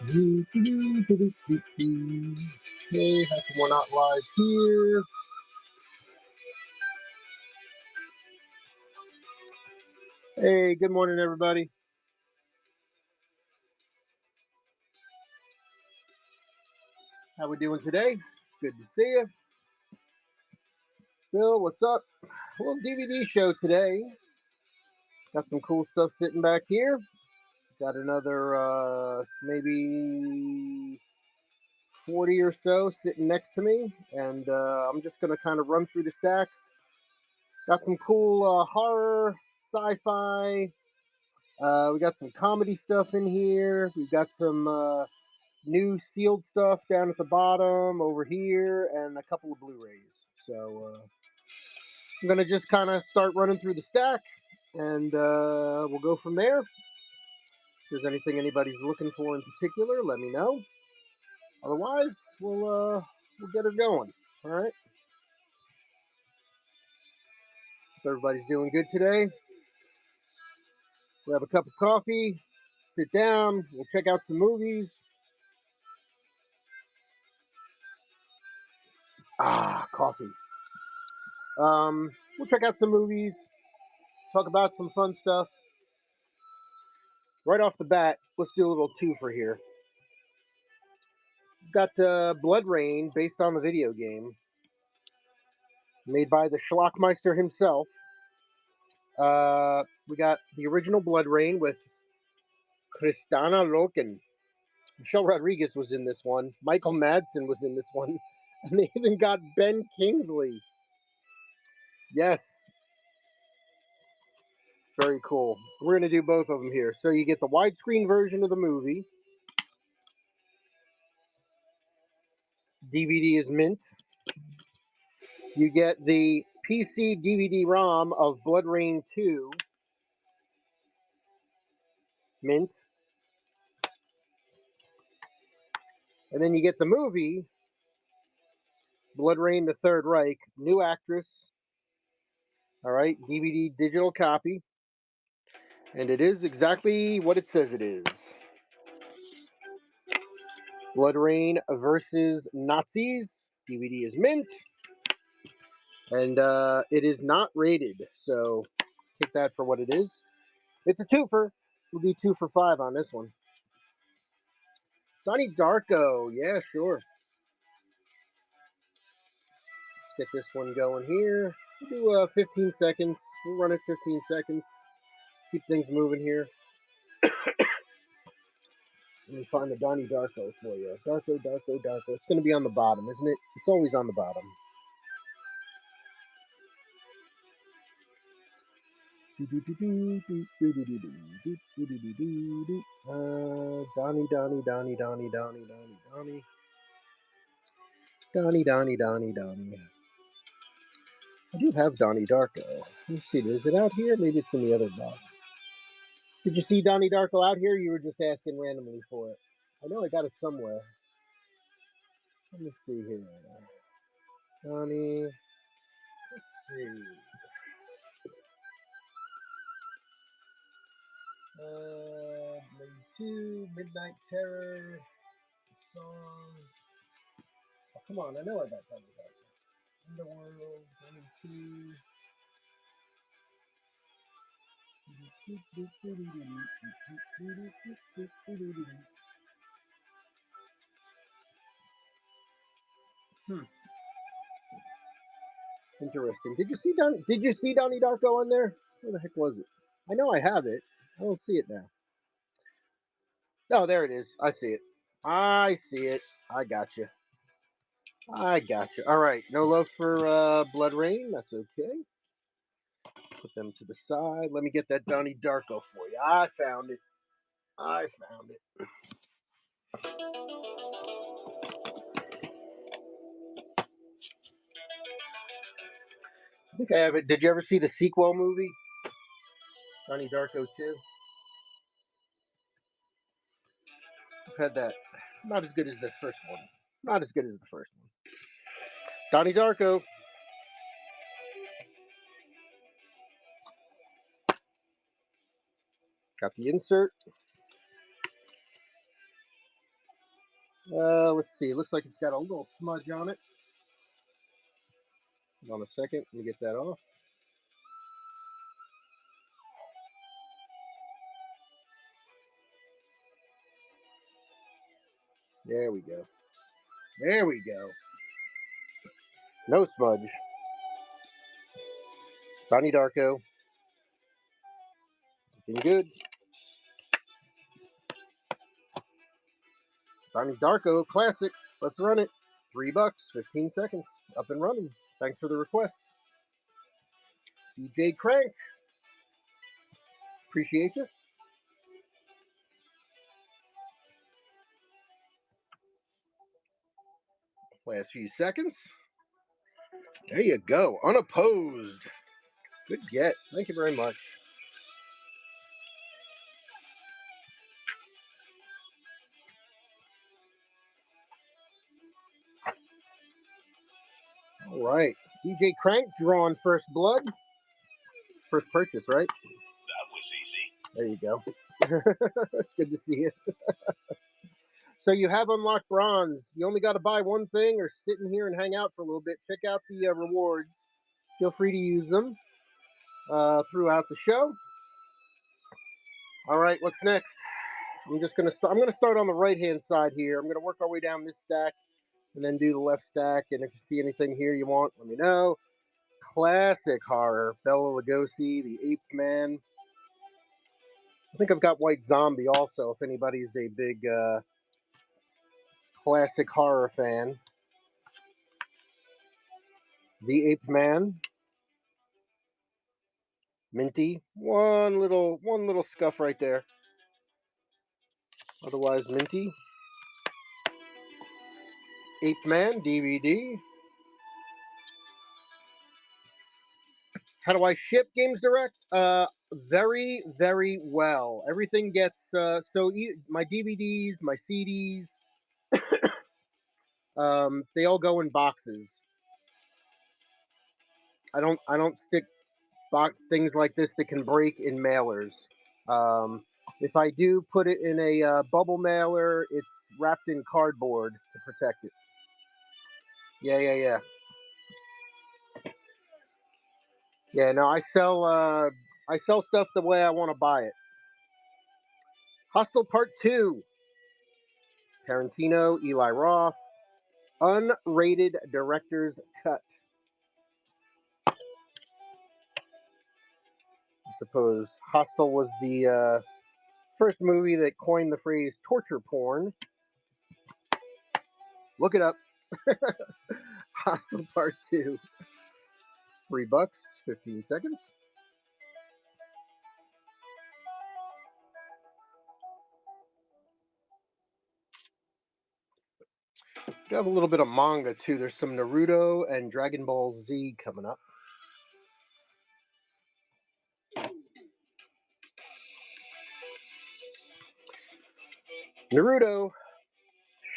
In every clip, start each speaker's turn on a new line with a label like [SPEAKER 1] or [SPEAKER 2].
[SPEAKER 1] Hey, how come we're not live here? Hey, good morning, everybody. How we doing today? Good to see you. Bill, what's up? A little DVD show today. Got some cool stuff sitting back here. Got another maybe 40 or so sitting next to me, and I'm just gonna kind of run through the stacks. Got some cool horror, sci-fi. We got some comedy stuff in here. We've got some new sealed stuff down at the bottom over here, and a couple of Blu-rays. So I'm gonna just kind of start running through the stack, and we'll go from there. If there's anything anybody's looking for in particular, let me know. Otherwise, we'll get her going. All right. Hope everybody's doing good today. Grab a cup of coffee, sit down. We'll check out some movies. Coffee. We'll check out some movies. Talk about some fun stuff. Right off the bat, let's do a little twofer here. We've got Blood Rain, based on the video game, made by the Schlockmeister himself. We got the original Blood Rain with Kristana Loken. Michelle Rodriguez was in this one. Michael Madsen was in this one. And they even got Ben Kingsley. Yes. Very cool. We're going to do both of them here. So you get the widescreen version of the movie. DVD is mint. You get the PC DVD-ROM of Blood Rain 2. Mint. And then you get the movie, Blood Rain the Third Reich, new actress. All right, DVD digital copy. And it is exactly what it says it is. Blood Rain versus Nazis. DVD is mint. And it is not rated, so take that for what it is. It's a twofer. We'll do 2 for $5 on this one. Donnie Darko. Yeah, sure. Let's get this one going here. We'll do 15 seconds. We'll run it 15 seconds. Keep things moving here. Let me find the Donnie Darko for you. Darko. It's going to be on the bottom, isn't it? It's always on the bottom. Donnie. I do have Donnie Darko. Let me see. Is it out here? Maybe it's in the other box. Did you see Donnie Darko out here? You were just asking randomly for it. I know I got it somewhere. Let me see here. Donnie. Let's see. Maybe 2, Midnight Terror, songs. Oh, come on, I know I got Donnie Darko. Underworld, Donnie 2. Interesting. Did you see Donnie Darko on there? Where the heck was it? I know I have it. I don't see it now. Oh, there it is. I see it. I see it. I got you. All right. No love for Blood Rain. That's okay. Put them to the side. Let me get that Donnie Darko for you. I found it. I think I have it. Did you ever see the sequel movie? Donnie Darko 2? I've had that. Not as good as the first one. Donnie Darko. Got the insert. Let's see. It looks like it's got a little smudge on it. Hold on a second. Let me get that off. There we go. There we go. No smudge. Donnie Darko. Looking good. Donnie Darko classic. Let's run it. $3, 15 seconds. Up and running. Thanks for the request. DJ Crank. Appreciate you. Last few seconds. There you go. Unopposed. Good get. Thank you very much. All right. DJ Crank drawing first blood. First purchase, right?
[SPEAKER 2] That was easy.
[SPEAKER 1] There you go. Good to see you. So you have unlocked bronze. You only got to buy one thing or sit in here and hang out for a little bit. Check out the rewards. Feel free to use them throughout the show. All right, what's next? I'm gonna start on the right hand side here. I'm gonna work our way down this stack and then do the left stack. And if you see anything here you want, let me know. Classic horror, Bela Lugosi, the Ape Man. I think I've got White Zombie also. If anybody's a big classic horror fan, the Ape Man. Minty, one little scuff right there. Otherwise minty. Ape Man DVD. How do I ship Games Direct? Very, very well. Everything gets my DVDs, my CDs, they all go in boxes. I don't stick things like this that can break in mailers. If I do put it in a bubble mailer, it's wrapped in cardboard to protect it. Yeah. Yeah, no, I sell stuff the way I want to buy it. Hostel Part 2. Tarantino, Eli Roth. Unrated director's cut. I suppose Hostel was the first movie that coined the phrase torture porn. Look it up. Hostel Part 2. $3, 15 seconds. We have a little bit of manga too. There's some Naruto and Dragon Ball Z coming up. Naruto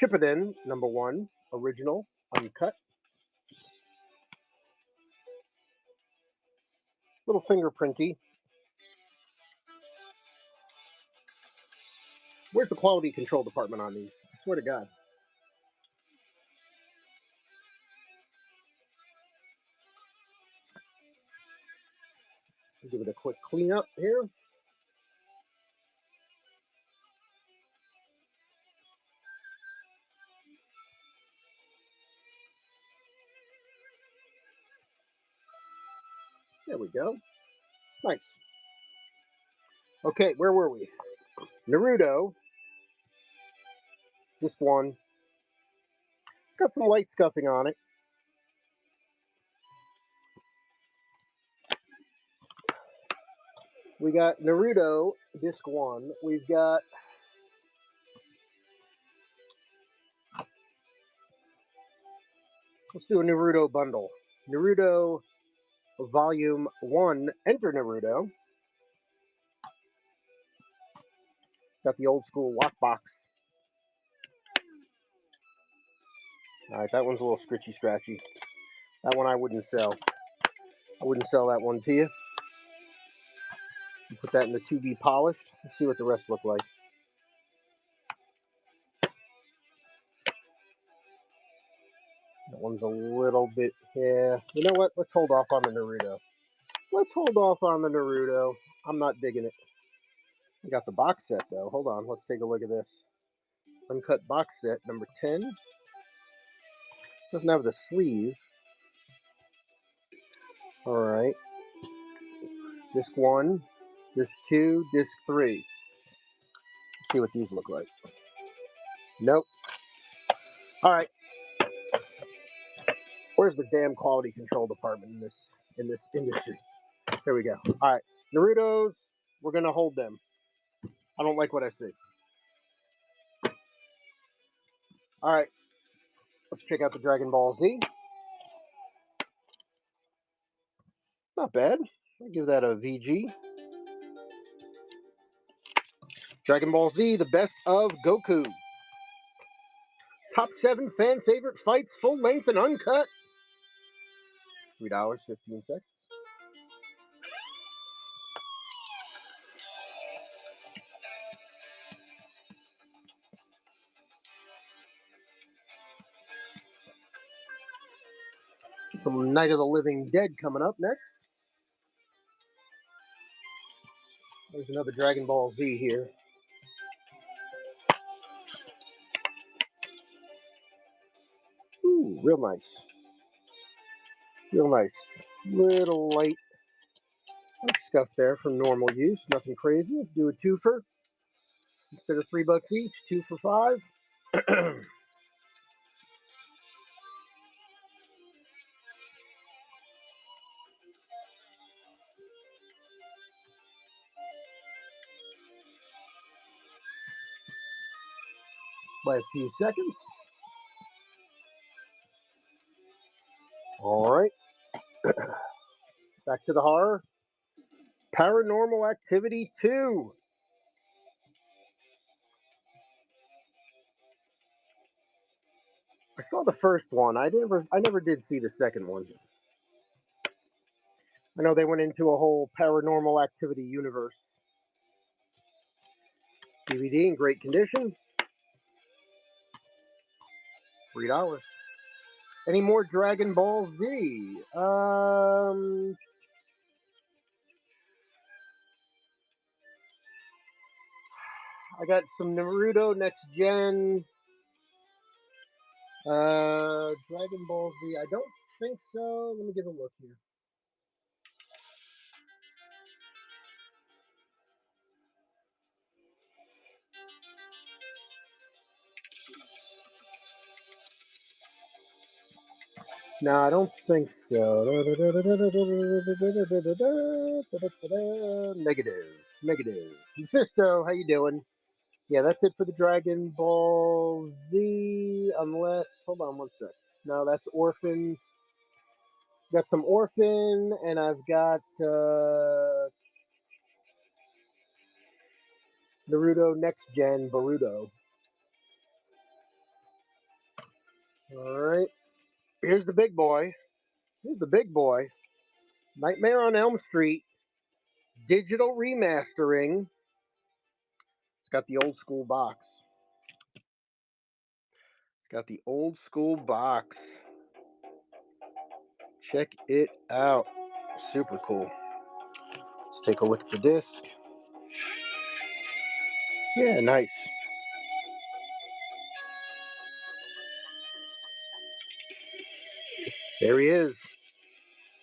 [SPEAKER 1] Shippuden #1, original, uncut. Little fingerprinty. Where's the quality control department on these? I swear to God. Give it a quick cleanup here. There we go. Nice. Okay, where were we? Naruto. Just one. It's got some light scuffing on it. We got Naruto, disc 1. We've got let's do a Naruto bundle. Naruto Volume 1, Enter Naruto. Got the old school lockbox. Alright, that one's a little scritchy scratchy. That one I wouldn't sell. I wouldn't sell that one to you. Put that in the 2B polished. Let's see what the rest look like. one's a little bit, yeah. You know what? Let's hold off on the Naruto. Let's hold off on the Naruto. I'm not digging it. We got the box set, though. Hold on. Let's take a look at this. Uncut box set, number 10. Doesn't have the sleeve. All right. Disc 1, Disc 2, Disc 3. Let's see what these look like. Nope. All right. Where's the damn quality control department in this industry? Here we go. All right. Naruto's, we're going to hold them. I don't like what I see. All right. Let's check out the Dragon Ball Z. Not bad. I'll give that a VG. Dragon Ball Z, the best of Goku. Top 7 fan favorite fights, full length and uncut. $3.15. Some Night of the Living Dead coming up next. There's another Dragon Ball Z here. Ooh, real nice. Real nice. Little light scuff there from normal use. Nothing crazy. Do a twofer. Instead of $3 each, 2 for $5. Last few seconds. All right. Back to the horror. Paranormal Activity 2. I saw the first one. I never did see the second one. I know they went into a whole Paranormal Activity universe. DVD in great condition. $3. Any more Dragon Ball Z? I got some Naruto Next Gen. Dragon Ball Z. I don't think so. Let me give a look here. No, I don't think so. Negative. Negative. Mephisto, how you doing? Yeah, that's it for the Dragon Ball Z. Unless, hold on one sec. No, that's Orphan. Got some Orphan, and I've got Naruto Next Gen Boruto. All right. Here's the big boy. Here's the big boy. Nightmare on Elm Street. Digital remastering. It's got the old school box. It's got the old school box. Check it out. Super cool. Let's take a look at the disc. Yeah, nice. There he is.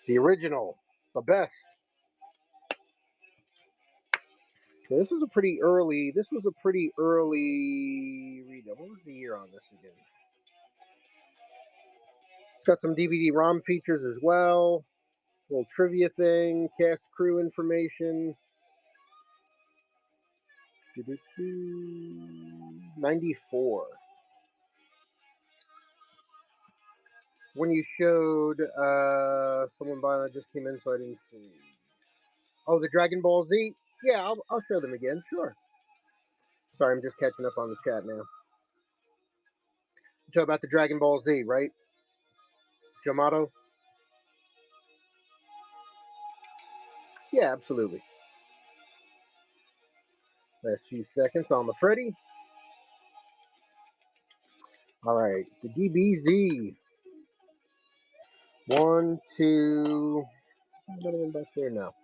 [SPEAKER 1] The original. The best. Okay, this was a pretty early read. What was the year on this again? It's got some DVD-ROM features as well. Little trivia thing, cast crew information. 94. When you showed someone by that just came in, so I didn't see. Oh, the Dragon Ball Z? Yeah, I'll show them again, sure. Sorry, I'm just catching up on the chat now. You talk about the Dragon Ball Z, right? Yamato? Yeah, absolutely. Last few seconds on the Freddy. All right, the DBZ. One, two. Another one back there now.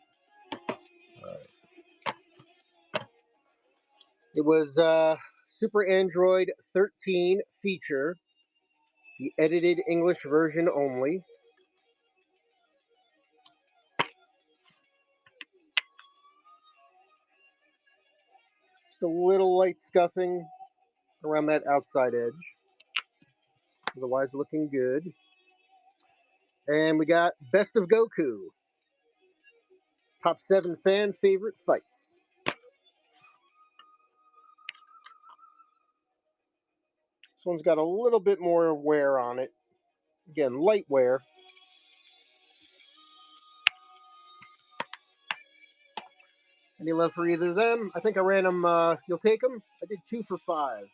[SPEAKER 1] All right. It was Super Android 13 feature, the edited English version only. Just a little light scuffing around that outside edge. Otherwise, looking good. And we got Best of Goku. Top 7 fan favorite fights. This one's got a little bit more wear on it. Again, light wear. Any love for either of them? I think I ran them. You'll take them? I did 2 for 5.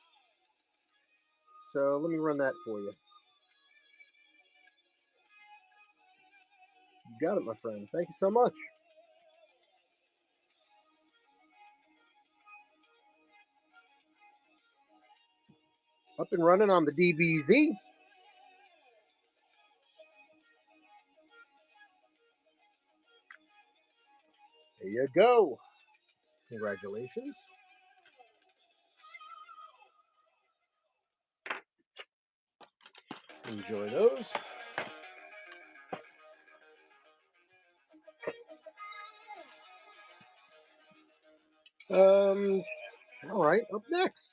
[SPEAKER 1] So let me run that for you. You got it, my friend. Thank you so much. Up and running on the DBZ. There you go. Congratulations. Enjoy those. All right, up next.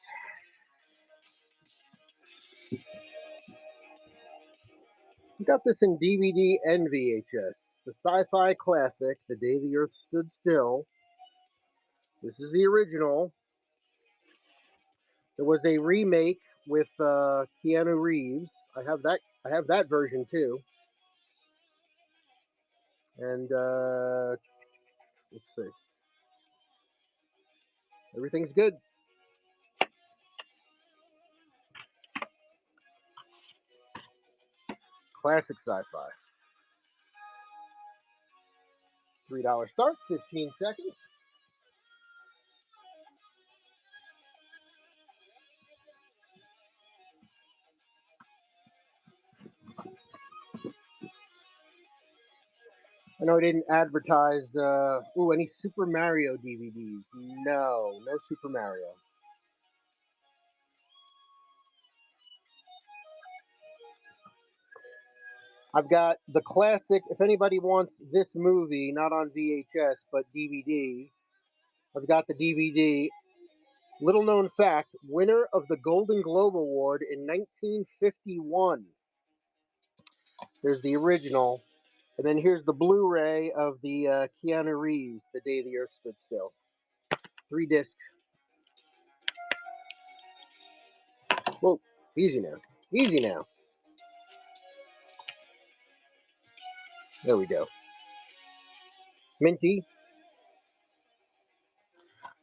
[SPEAKER 1] We got this in DVD and VHS. The Sci-Fi classic, The Day the Earth Stood Still. This is the original. There was a remake with Keanu Reeves. I have that. I have that version too. And let's see. Everything's good. Classic Sci-Fi. $3 start. 15 seconds. I know I didn't advertise. Any Super Mario DVDs? No, no Super Mario. I've got the classic. If anybody wants this movie, not on VHS but DVD, I've got the DVD. Little known fact: winner of the Golden Globe Award in 1951. There's the original, and then here's the Blu-ray of the Keanu Reeves, The Day the Earth Stood Still. 3 discs. Whoa, easy now. Easy now. There we go. Minty.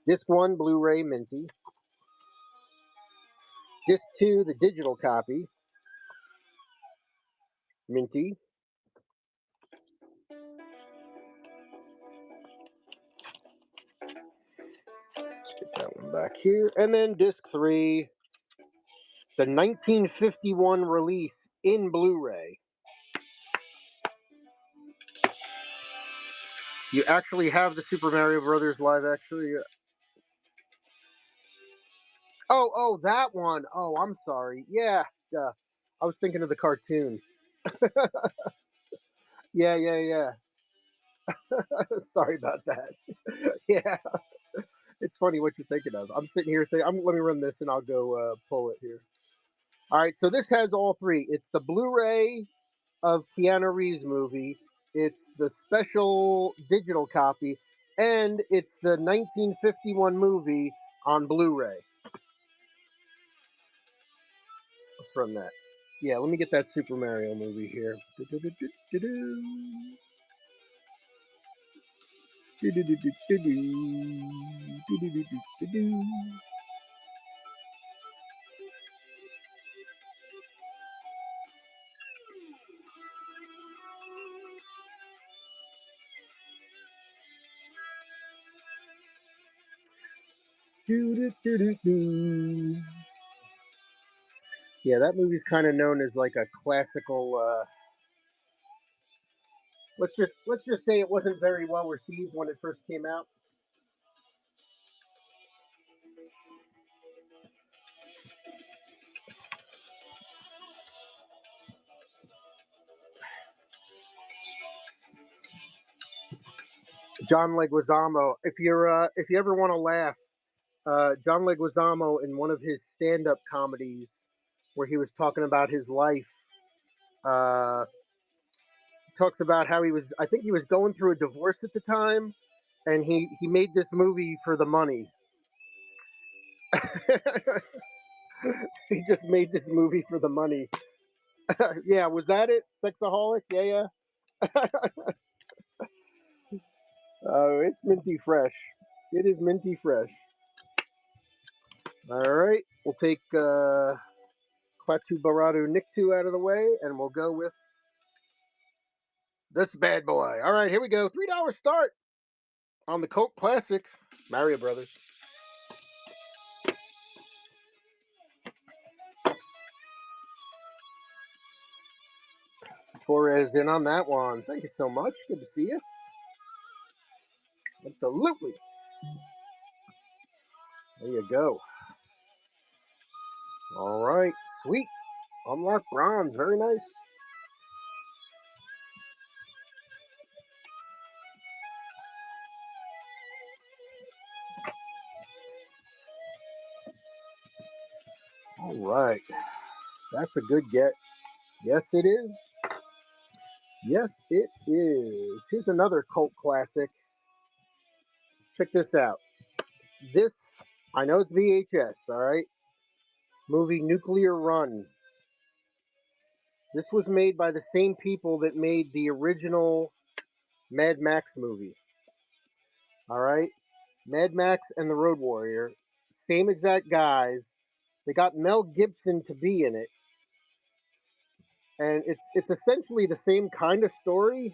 [SPEAKER 1] Disc 1, Blu-ray, Minty. Disc 2, the digital copy, Minty. Let's get that one back here. And then disc 3, the 1951 release in Blu-ray. You actually have the Super Mario Brothers live action. Oh, that one. Oh, I'm sorry. Yeah, I was thinking of the cartoon. Yeah. Sorry about that. Yeah, it's funny what you're thinking of. I'm sitting here thinking, let me run this and I'll go pull it here. All right, so this has all 3. It's the Blu-ray of Keanu Reeves movie. It's the special digital copy, and it's the 1951 movie on Blu-ray. Let's run that. Yeah, let me get that Super Mario movie here. Yeah, that movie's kind of known as like a classical Let's just say it wasn't very well received when it first came out. John Leguizamo. If you ever want to laugh, John Leguizamo in one of his stand-up comedies where he was talking about his life, uh, talks about how he was. I think he was going through a divorce at the time, and he made this movie for the money. He just made this movie for the money. Yeah, was that it? Sexaholic? Yeah, yeah. Oh, it's minty fresh. It is minty fresh. All right, we'll take Klaatu Baradu Niktu out of the way, and we'll go with this bad boy. All right, here we go. $3 start on the Coke Classic Mario Brothers. Torres in on that one. Thank you so much. Good to see you. Absolutely. There you go. All right, sweet. Unlocked bronze. Very nice. All right. That's a good get. Yes, it is. Yes, it is. Here's another cult classic. Check this out. This, I know it's VHS, all right? Movie Nuclear Run. This was made by the same people that made the original Mad Max movie. All right? Mad Max and the Road Warrior. Same exact guys. They got Mel Gibson to be in it. And it's essentially the same kind of story.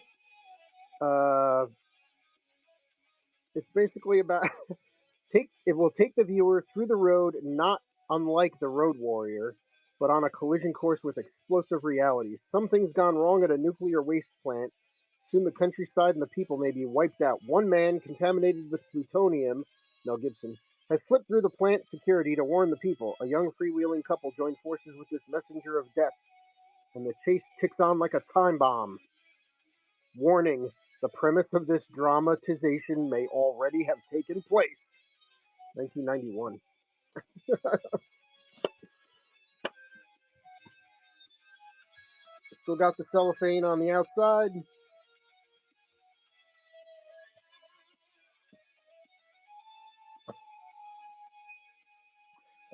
[SPEAKER 1] Uh, it's basically about it will take the viewer through the road, not unlike the Road Warrior, but on a collision course with explosive realities. Something's gone wrong at a nuclear waste plant. Soon the countryside and the people may be wiped out. One man, contaminated with plutonium, Mel Gibson, has slipped through the plant security to warn the people. A young freewheeling couple join forces with this messenger of death, and the chase ticks on like a time bomb. Warning: the premise of this dramatization may already have taken place. 1991. Still got the cellophane on the outside.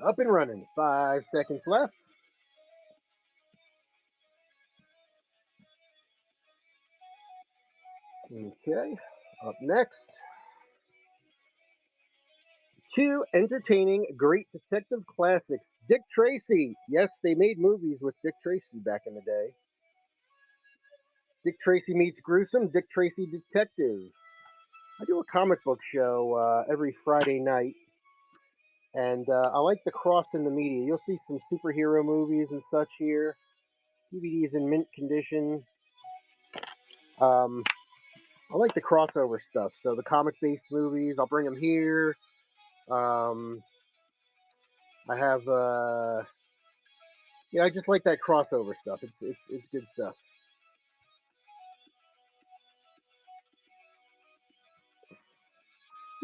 [SPEAKER 1] Up and running. 5 seconds left. Okay. Up next, two entertaining great detective classics. Dick Tracy. Yes, they made movies with Dick Tracy back in the day. Dick Tracy Meets Gruesome, Dick Tracy Detective. I do a comic book show every Friday night, and I like the cross in the media. You'll see some superhero movies and such here. DVDs in mint condition. Um, I like the crossover stuff. So the comic-based movies, I'll bring them here. Um, I have, I just like that crossover stuff. It's good stuff.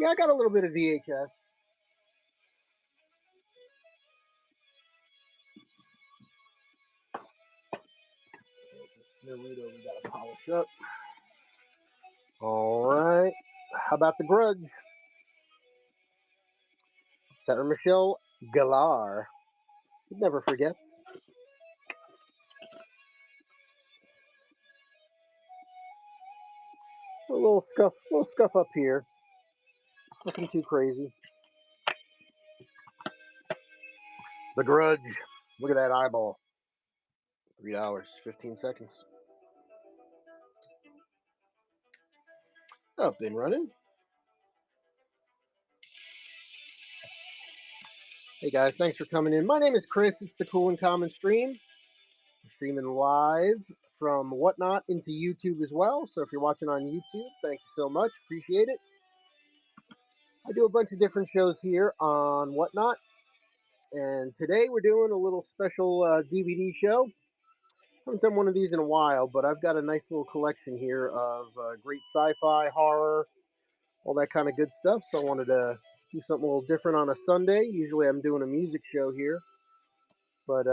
[SPEAKER 1] Yeah, I got a little bit of VHS. Naruto, we got to polish up. All right. How about the Grudge? Sarah Michelle Gellar. It never forgets. A little scuff up here. Nothing too crazy. The Grudge. Look at that eyeball. $3, 15 seconds. Up and running. Hey guys, thanks for coming in. My name is Chris. It's the Cool and Common Stream. We're streaming live from Whatnot into YouTube as well. So if you're watching on YouTube, thank you so much. Appreciate it. I do a bunch of different shows here on Whatnot. And today we're doing a little special DVD show. I haven't done one of these in a while, but I've got a nice little collection here of great sci-fi, horror, all that kind of good stuff. So I wanted to do something a little different on a Sunday. Usually I'm doing a music show here, but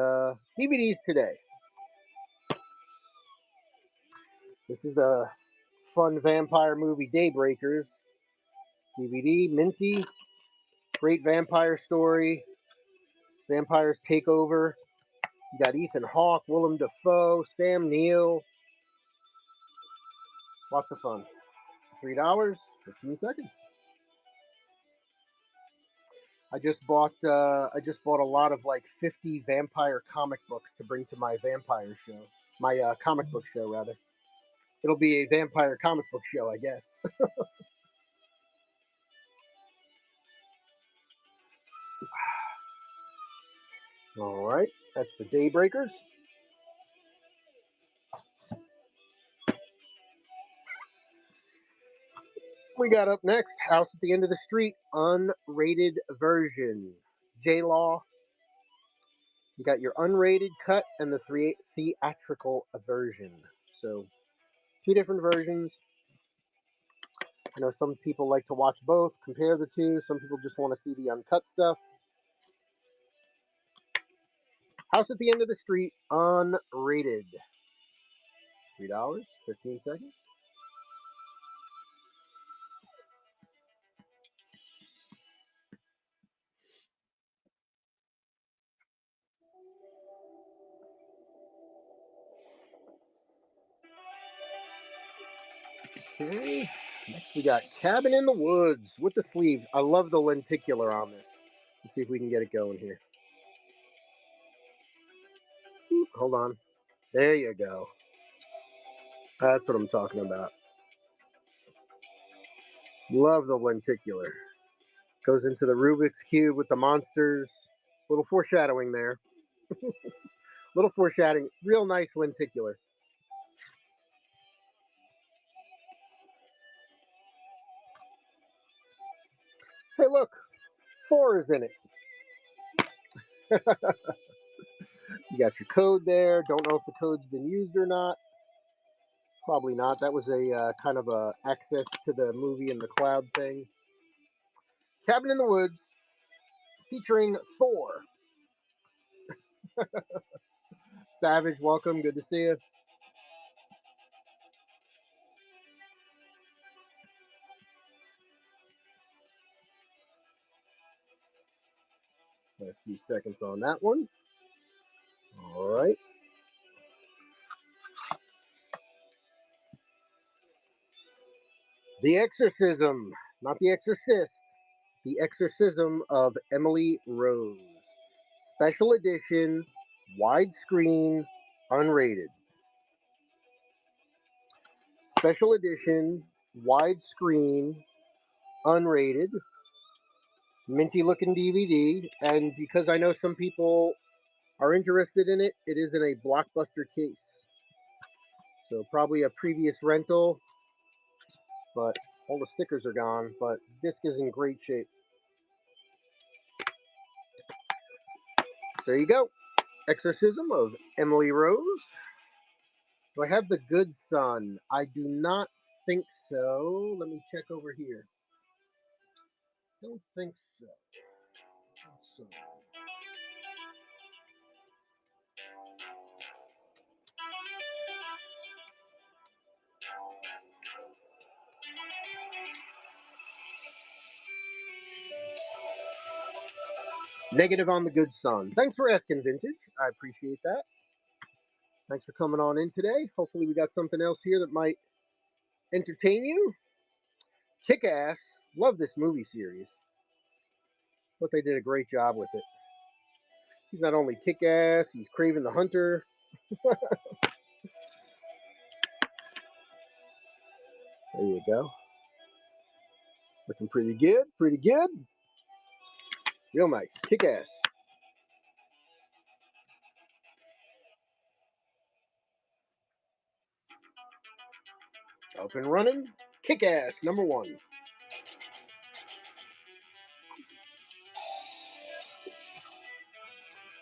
[SPEAKER 1] DVDs today. This is the fun vampire movie Daybreakers DVD, minty, great vampire story. Vampires take over. You got Ethan Hawke, Willem Dafoe, Sam Neill. Lots of fun. $3, 15 seconds. I just bought a lot of like 50 vampire comic books to bring to my vampire show. My comic book show rather. It'll be a vampire comic book show, I guess. All right, that's the Daybreakers. We got up next, House at the End of the Street, unrated version. J-Law. You got your unrated cut and the theatrical version. So, two different versions. I know some people like to watch both, compare the two. Some people just want to see the uncut stuff. House at the End of the Street, unrated. $3, 15 seconds. Okay. Next we got Cabin in the Woods with the sleeve. I love the lenticular on this. Let's see if we can get it going here. Oop, hold on. There you go. That's what I'm talking about. Love the lenticular. Goes into the Rubik's Cube with the monsters. Little foreshadowing there. Little foreshadowing. Real nice lenticular. Hey, look. Thor is in it. You got your code there. Don't know if the code's been used or not. Probably not. That was a kind of a access to the movie in the cloud thing. Cabin in the Woods, featuring Thor. Savage, welcome. Good to see you. Last few seconds on that one. All right. The Exorcism, not The Exorcist. The Exorcism of Emily Rose. Special edition, widescreen, unrated. Special edition, widescreen, unrated, minty looking DVD. And because I know some people are interested in it, it is in a Blockbuster case. So probably a previous rental, but all the stickers are gone. But disc is in great shape. There you go. Exorcism of Emily Rose. Do I have The Good Son? I do not think so. Let me check over here. Don't think so. Good Son. Negative on The Good Son. Thanks for asking, Vintage. I appreciate that. Thanks for coming on in today. Hopefully we got something else here that might entertain you. Kick-Ass. Love this movie series. Thought they did a great job with it. He's not only kick-ass, he's Craven the Hunter. There you go. Looking pretty good. Pretty good. Real nice. Kick-Ass. Up and running. Kick ass number 1.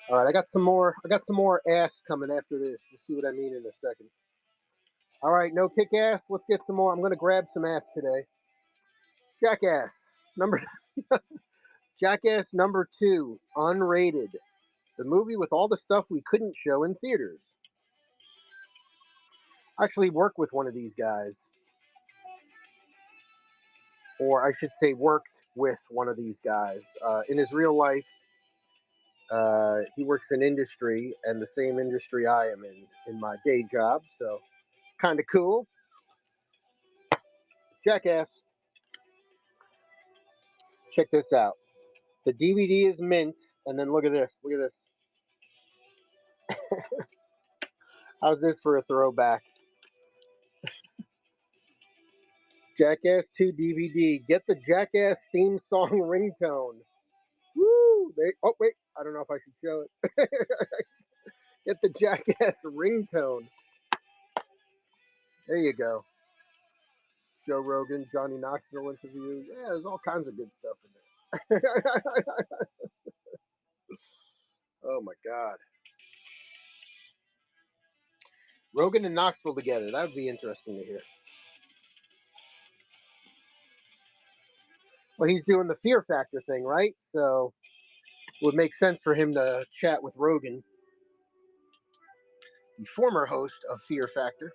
[SPEAKER 1] All right, I got some more. I got some more ass coming after this. You'll see what I mean in a second. All right, no kick ass. Let's get some more. I'm gonna grab some ass today. Jackass number Jackass number 2, unrated. The movie with all the stuff we couldn't show in theaters. I actually work with one of these guys, or I should say, worked with one of these guys. In his real life, he works in industry, and the same industry I am in my day job. So, kind of cool. Jackass. Check this out. The DVD is mint, and then look at this. Look at this. How's this for a throwback? Jackass 2 DVD. Get the Jackass theme song ringtone. Woo! Oh wait, I don't know if I should show it. Get the Jackass ringtone. There you go. Joe Rogan, Johnny Knoxville interview. Yeah, there's all kinds of good stuff in there. Oh my God. Rogan and Knoxville together. That would be interesting to hear. Well, he's doing the Fear Factor thing, right? So it would make sense for him to chat with Rogan, the former host of Fear Factor.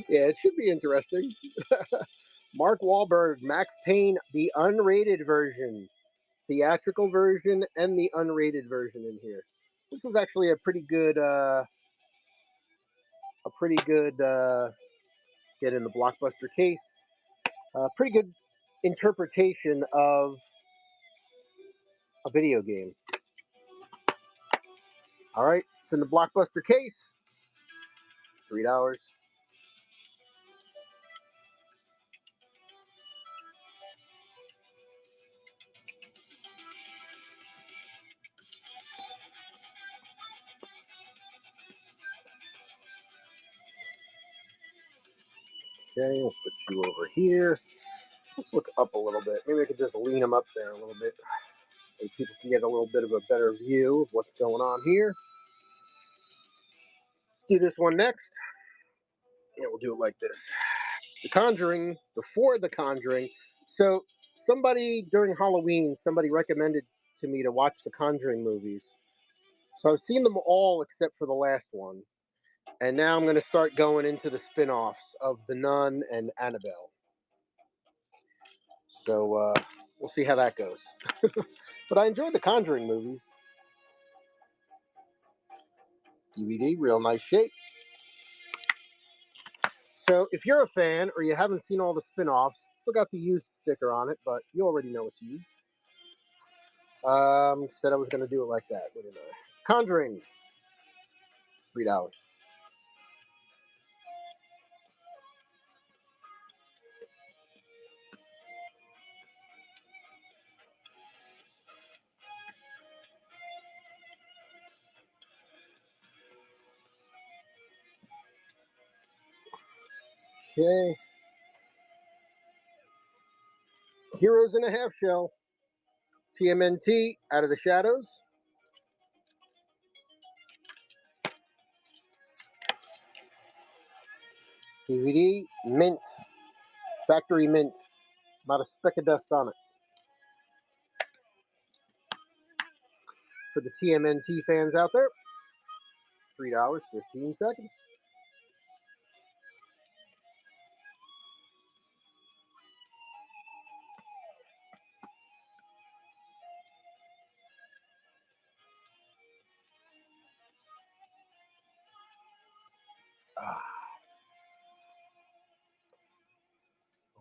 [SPEAKER 1] Yeah, it should be interesting. Mark Wahlberg, Max Payne, the unrated version, theatrical version, and the unrated version in here. This is actually a pretty good, get in the Blockbuster case. Pretty good interpretation of a video game. All right, it's in the Blockbuster case. $3. Okay, we'll put you over here. Let's look up a little bit. Maybe I could just lean them up there a little bit. So people can get a little bit of a better view of what's going on here. Let's do this one next. Yeah, we'll do it like this. The Conjuring, before The Conjuring. So somebody during Halloween, somebody recommended to me to watch the Conjuring movies. So I've seen them all except for the last one. And now I'm going to start going into the spin-offs of The Nun and Annabelle. So we'll see how that goes. But I enjoyed the Conjuring movies. DVD, real nice shape. So if you're a fan or you haven't seen all the spin-offs, still got the used sticker on it, but you already know it's used. Said I was going to do it like that. What did I? Conjuring, $3. Okay. Heroes in a Half Shell. TMNT, Out of the Shadows. DVD, mint. Factory mint. Not a speck of dust on it. For the TMNT fans out there, $3, 15 seconds.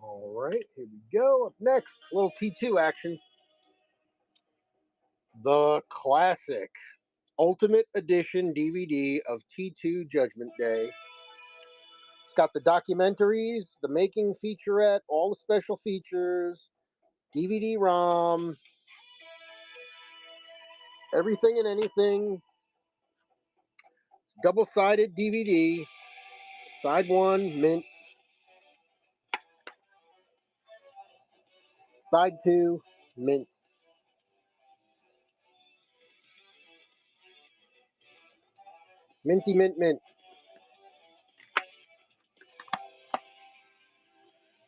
[SPEAKER 1] All right, here we go. Up next, a little T2 action. The classic Ultimate Edition DVD of T2 Judgment Day. It's got the documentaries, the making featurette, all the special features, DVD ROM, Everything and Anything. Double-sided DVD. Side 1, mint. Side 2, mint. Minty mint mint.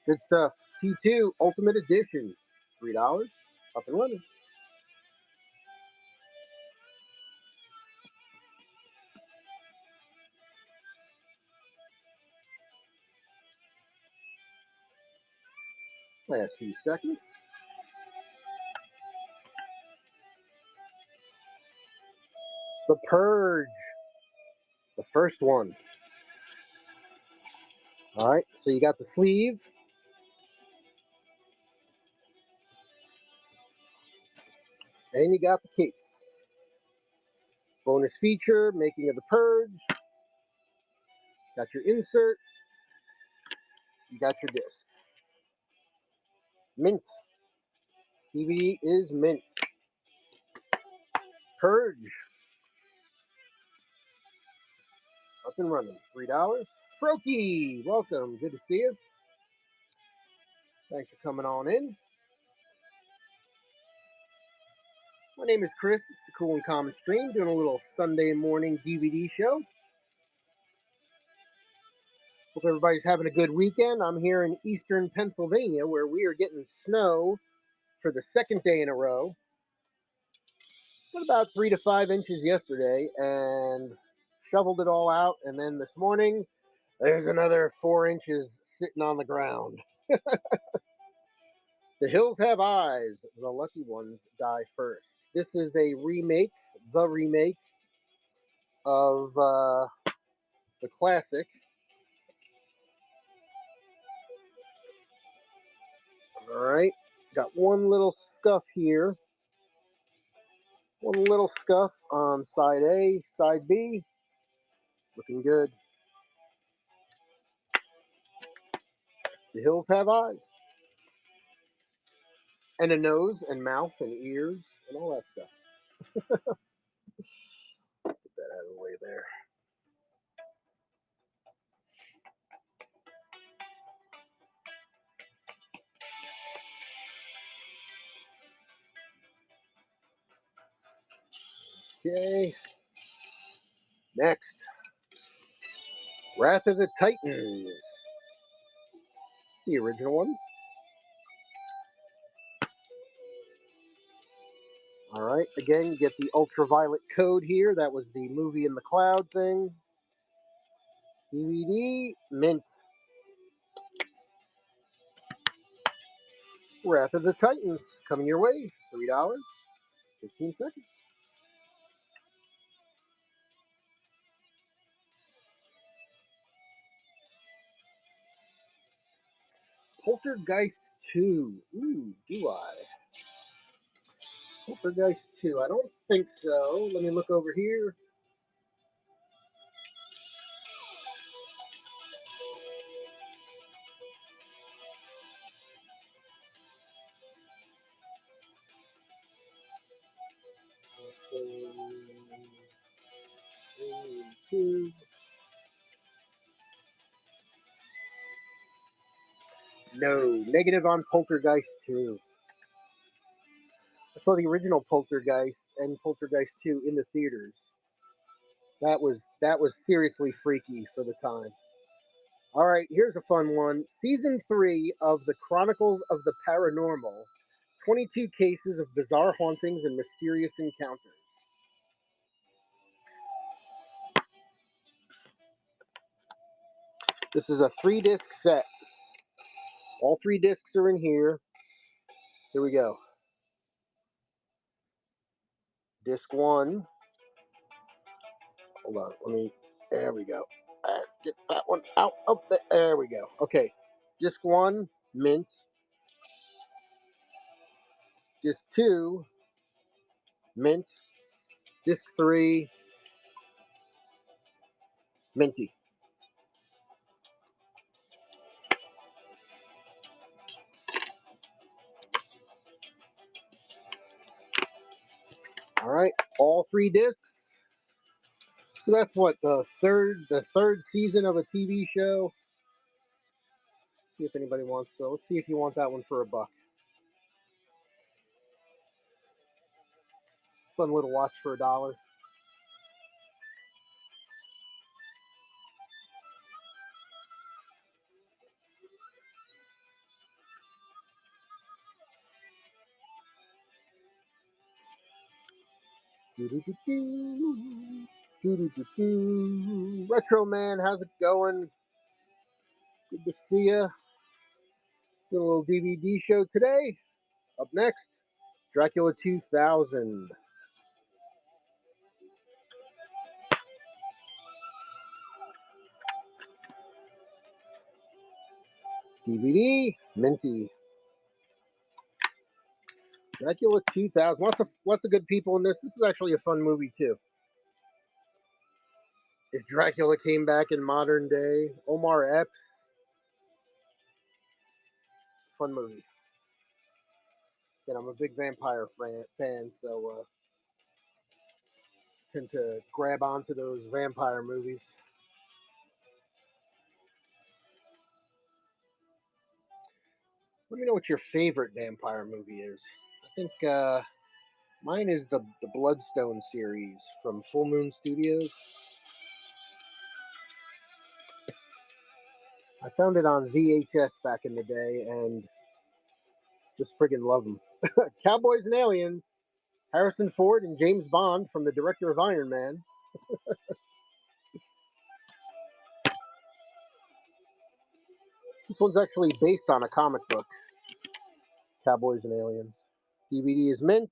[SPEAKER 1] Good stuff. T2 Ultimate Edition. $3. Up and running. Last few seconds. The Purge. The first one. All right, so you got the sleeve. And you got the case. Bonus feature, Making of the Purge. Got your insert. You got your disc. Mint. DVD is mint. Purge. Up and running. $3. Froky, welcome. Good to see you. Thanks for coming on in. My name is Chris. It's the Cool and Common Stream, doing a little Sunday morning DVD show. Hope everybody's having a good weekend. I'm here in eastern Pennsylvania, where we are getting snow for the second day in a row. Got about 3 to 5 inches yesterday, and shoveled it all out. And then this morning, there's another 4 inches sitting on the ground. The hills have eyes. The lucky ones die first. This is a remake, the remake of the classic. All right, got one little scuff here. One little scuff on side A, side B. Looking good. The hills have eyes. And a nose and mouth and ears and all that stuff. Get that out of the way there. Okay. Next. Wrath of the Titans. The original one. All right. Again, you get the ultraviolet code here. That was the movie in the cloud thing. DVD, mint. Wrath of the Titans coming your way. $3. 15 seconds. Poltergeist 2. Ooh, do I? Poltergeist 2. I don't think so. Let me look over here. Two. No, negative on Poltergeist 2. I saw the original Poltergeist and Poltergeist 2 in the theaters. That was seriously freaky for the time. All right, here's a fun one. Season 3 of The Chronicles of the Paranormal. 22 cases of bizarre hauntings and mysterious encounters. This is a 3-disc set. All 3 discs are in here. Here we go. Disc 1. Hold on, there we go. Get that one out of there we go. Okay, disc 1, mint. Disc 2, mint. Disc 3, minty. All right, free discs. So that's what the third season of a TV show. See if anybody wants. So let's see if you want that one for $1. Fun little watch for $1. Retro Man, how's it going? Good to see ya. Doing a little DVD show today. Up next, Dracula 2000. DVD, minty. Dracula 2000. Lots of good people in this. This is actually a fun movie too. If Dracula came back in modern day, Omar Epps, fun movie. And I'm a big vampire fan, so tend to grab onto those vampire movies. Let me know what your favorite vampire movie is. I think mine is the Bloodstone series from Full Moon Studios. I found it on VHS back in the day and just friggin' love them. Cowboys and Aliens, Harrison Ford and James Bond from the director of Iron Man. This one's actually based on a comic book, Cowboys and Aliens. DVD is mint.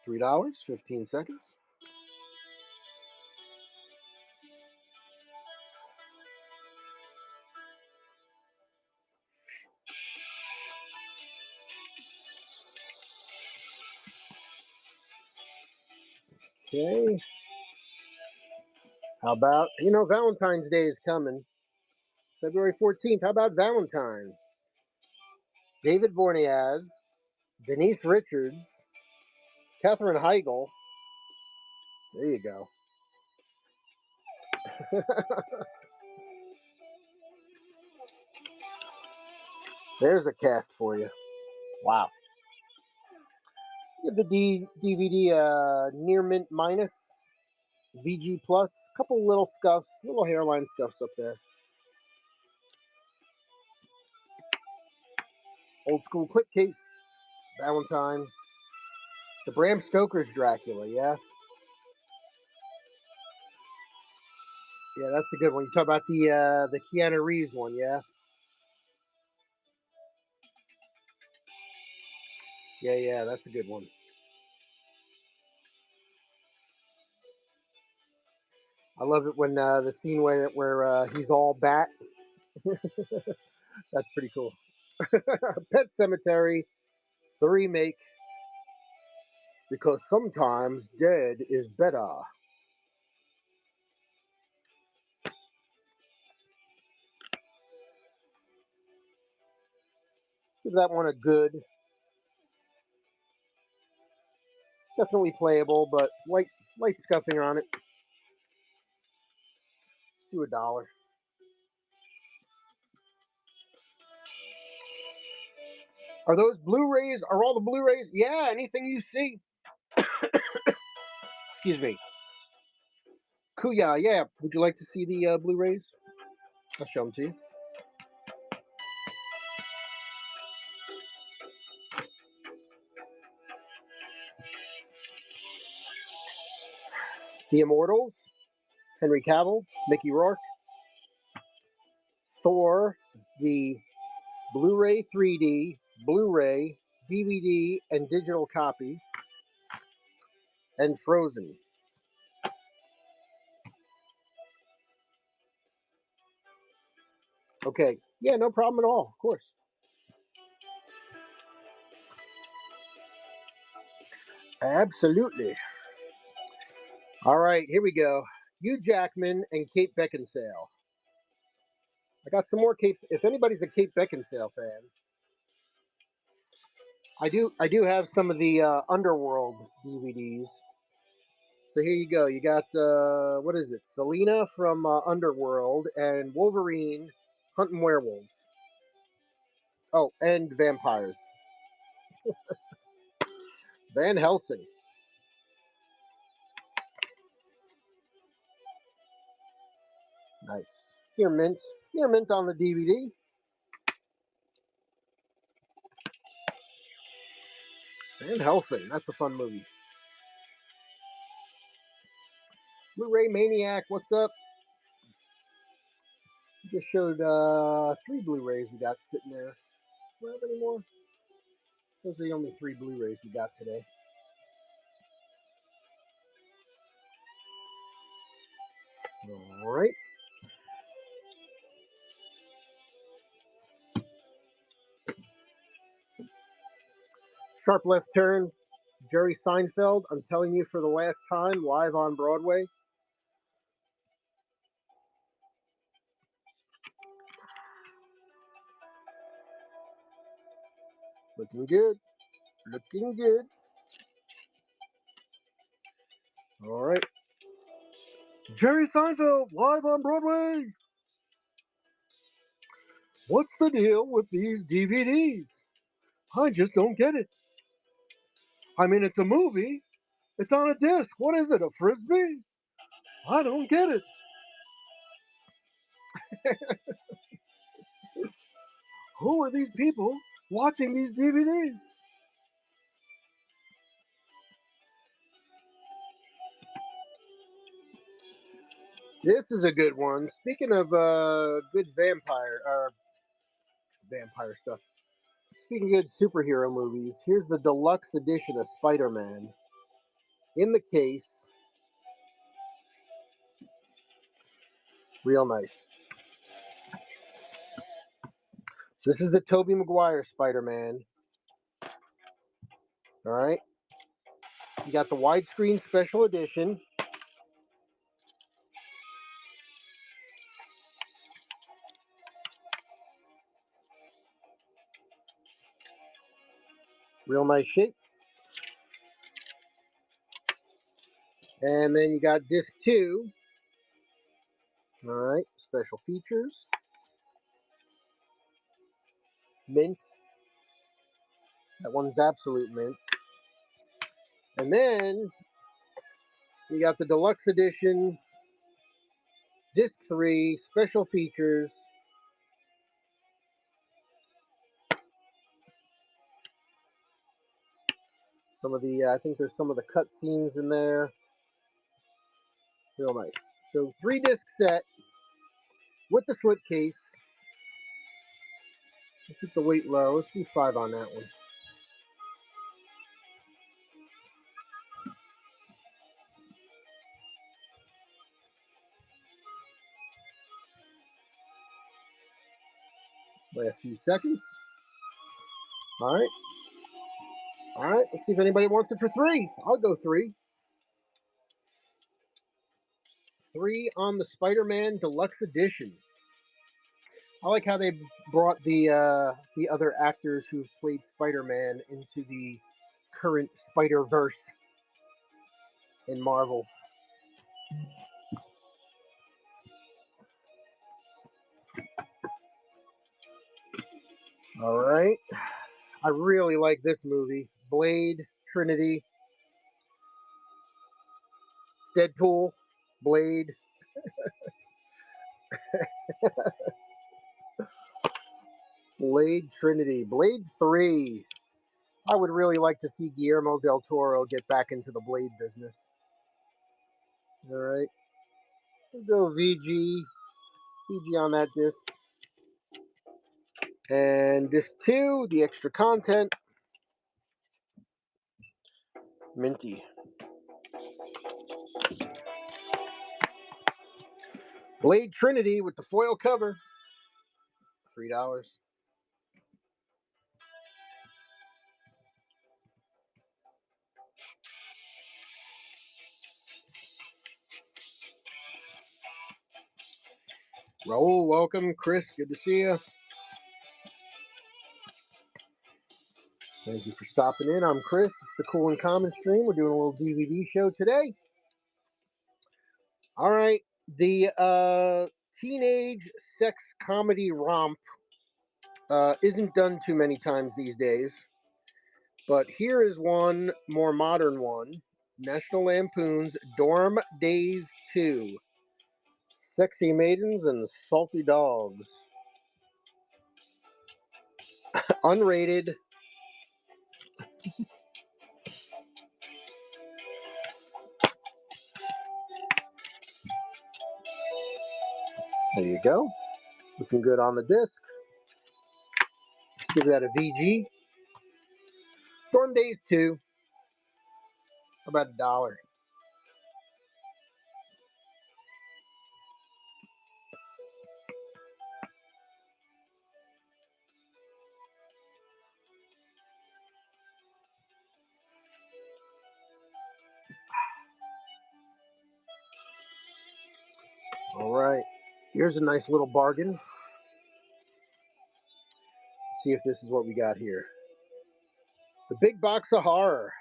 [SPEAKER 1] $3, 15 seconds. Okay. How about, Valentine's Day is coming. February 14th. How about Valentine? David Borneaz, Denise Richards, Katherine Heigl. There you go. There's a cast for you. Wow. Give the DVD near mint minus, VG plus, couple little scuffs, little hairline scuffs up there. Old school clip case, Valentine. The Bram Stoker's Dracula, yeah? Yeah, that's a good one. You talk about the Keanu Reeves one, yeah? Yeah, that's a good one. I love it when the scene where he's all bat. That's pretty cool. Pet Cemetery, the remake, because sometimes dead is better. Give that one a good. Definitely playable, but light scuffing on it. Do $1. Are those Blu-rays? Are all the Blu-rays? Yeah, anything you see. Excuse me. Kuya, yeah. Would you like to see the Blu-rays? I'll show them to you. The Immortals, Henry Cavill, Mickey Rourke, Thor, the Blu-ray 3D, Blu-ray, DVD, and digital copy, and Frozen. Okay. Yeah, no problem at all. Of course. Absolutely. All right, here we go. Hugh Jackman and Kate Beckinsale. I got some more Kate. If anybody's a Kate Beckinsale fan, I do have some of the Underworld DVDs. So here you go. You got what is it? Selena from Underworld and Wolverine hunting werewolves. Oh, and vampires. Van Helsing. Nice. Here, mint. Here, mint on the DVD. Van Helsing. That's a fun movie. Blu-ray Maniac. What's up? Just showed 3 Blu-rays we got sitting there. Do we have any more? Those are the only 3 Blu-rays we got today. All right. Sharp Left Turn. Jerry Seinfeld. I'm telling you for the last time, live on Broadway. Looking good. Looking good. All right. Jerry Seinfeld live on Broadway. What's the deal with these DVDs? I just don't get it. I mean, it's a movie. It's on a disc. What is it, a frisbee? I don't get it. Who are these people watching these DVDs? This is a good one. Speaking of good vampire stuff. Speaking of good superhero movies, here's the deluxe edition of Spider-Man in the case. Real nice. So this is the Tobey Maguire Spider-Man. All right. You got the widescreen special edition. Real nice shape. And then you got disc 2. All right. Special features. Mint. That one's absolute mint. And then you got the deluxe edition, disc 3, special features. Some of the, I think there's some of the cut scenes in there. Real nice. So 3 disc set with the slipcase. Keep the weight low. Let's do 5 on that one. Last few seconds. All right. All right. Let's see if anybody wants it for 3. I'll go 3. 3 on the Spider-Man Deluxe Edition. I like how they brought the other actors who've played Spider-Man into the current Spider-Verse in Marvel. All right. I really like this movie. Blade, Trinity, Deadpool, Blade. Blade Trinity. Blade 3. I would really like to see Guillermo del Toro get back into the Blade business. All right. We'll go VG. VG on that disc. And disc 2, the extra content. Minty. Blade Trinity with the foil cover. $3. Raul, welcome. Chris, good to see you. Thank you for stopping in. I'm Chris. It's the Cool and Common stream. We're doing a little DVD show today. All right. The teenage sex comedy romp isn't done too many times these days. But here is one more modern one. National Lampoon's Dorm Days 2. Sexy Maidens and Salty Dogs. Unrated. There you go. Looking good on the disc. Give that a VG. Dorm Days 2. About $1. All right. Here's a nice little bargain. Let's see if this is what we got here. The Big Box of Horror.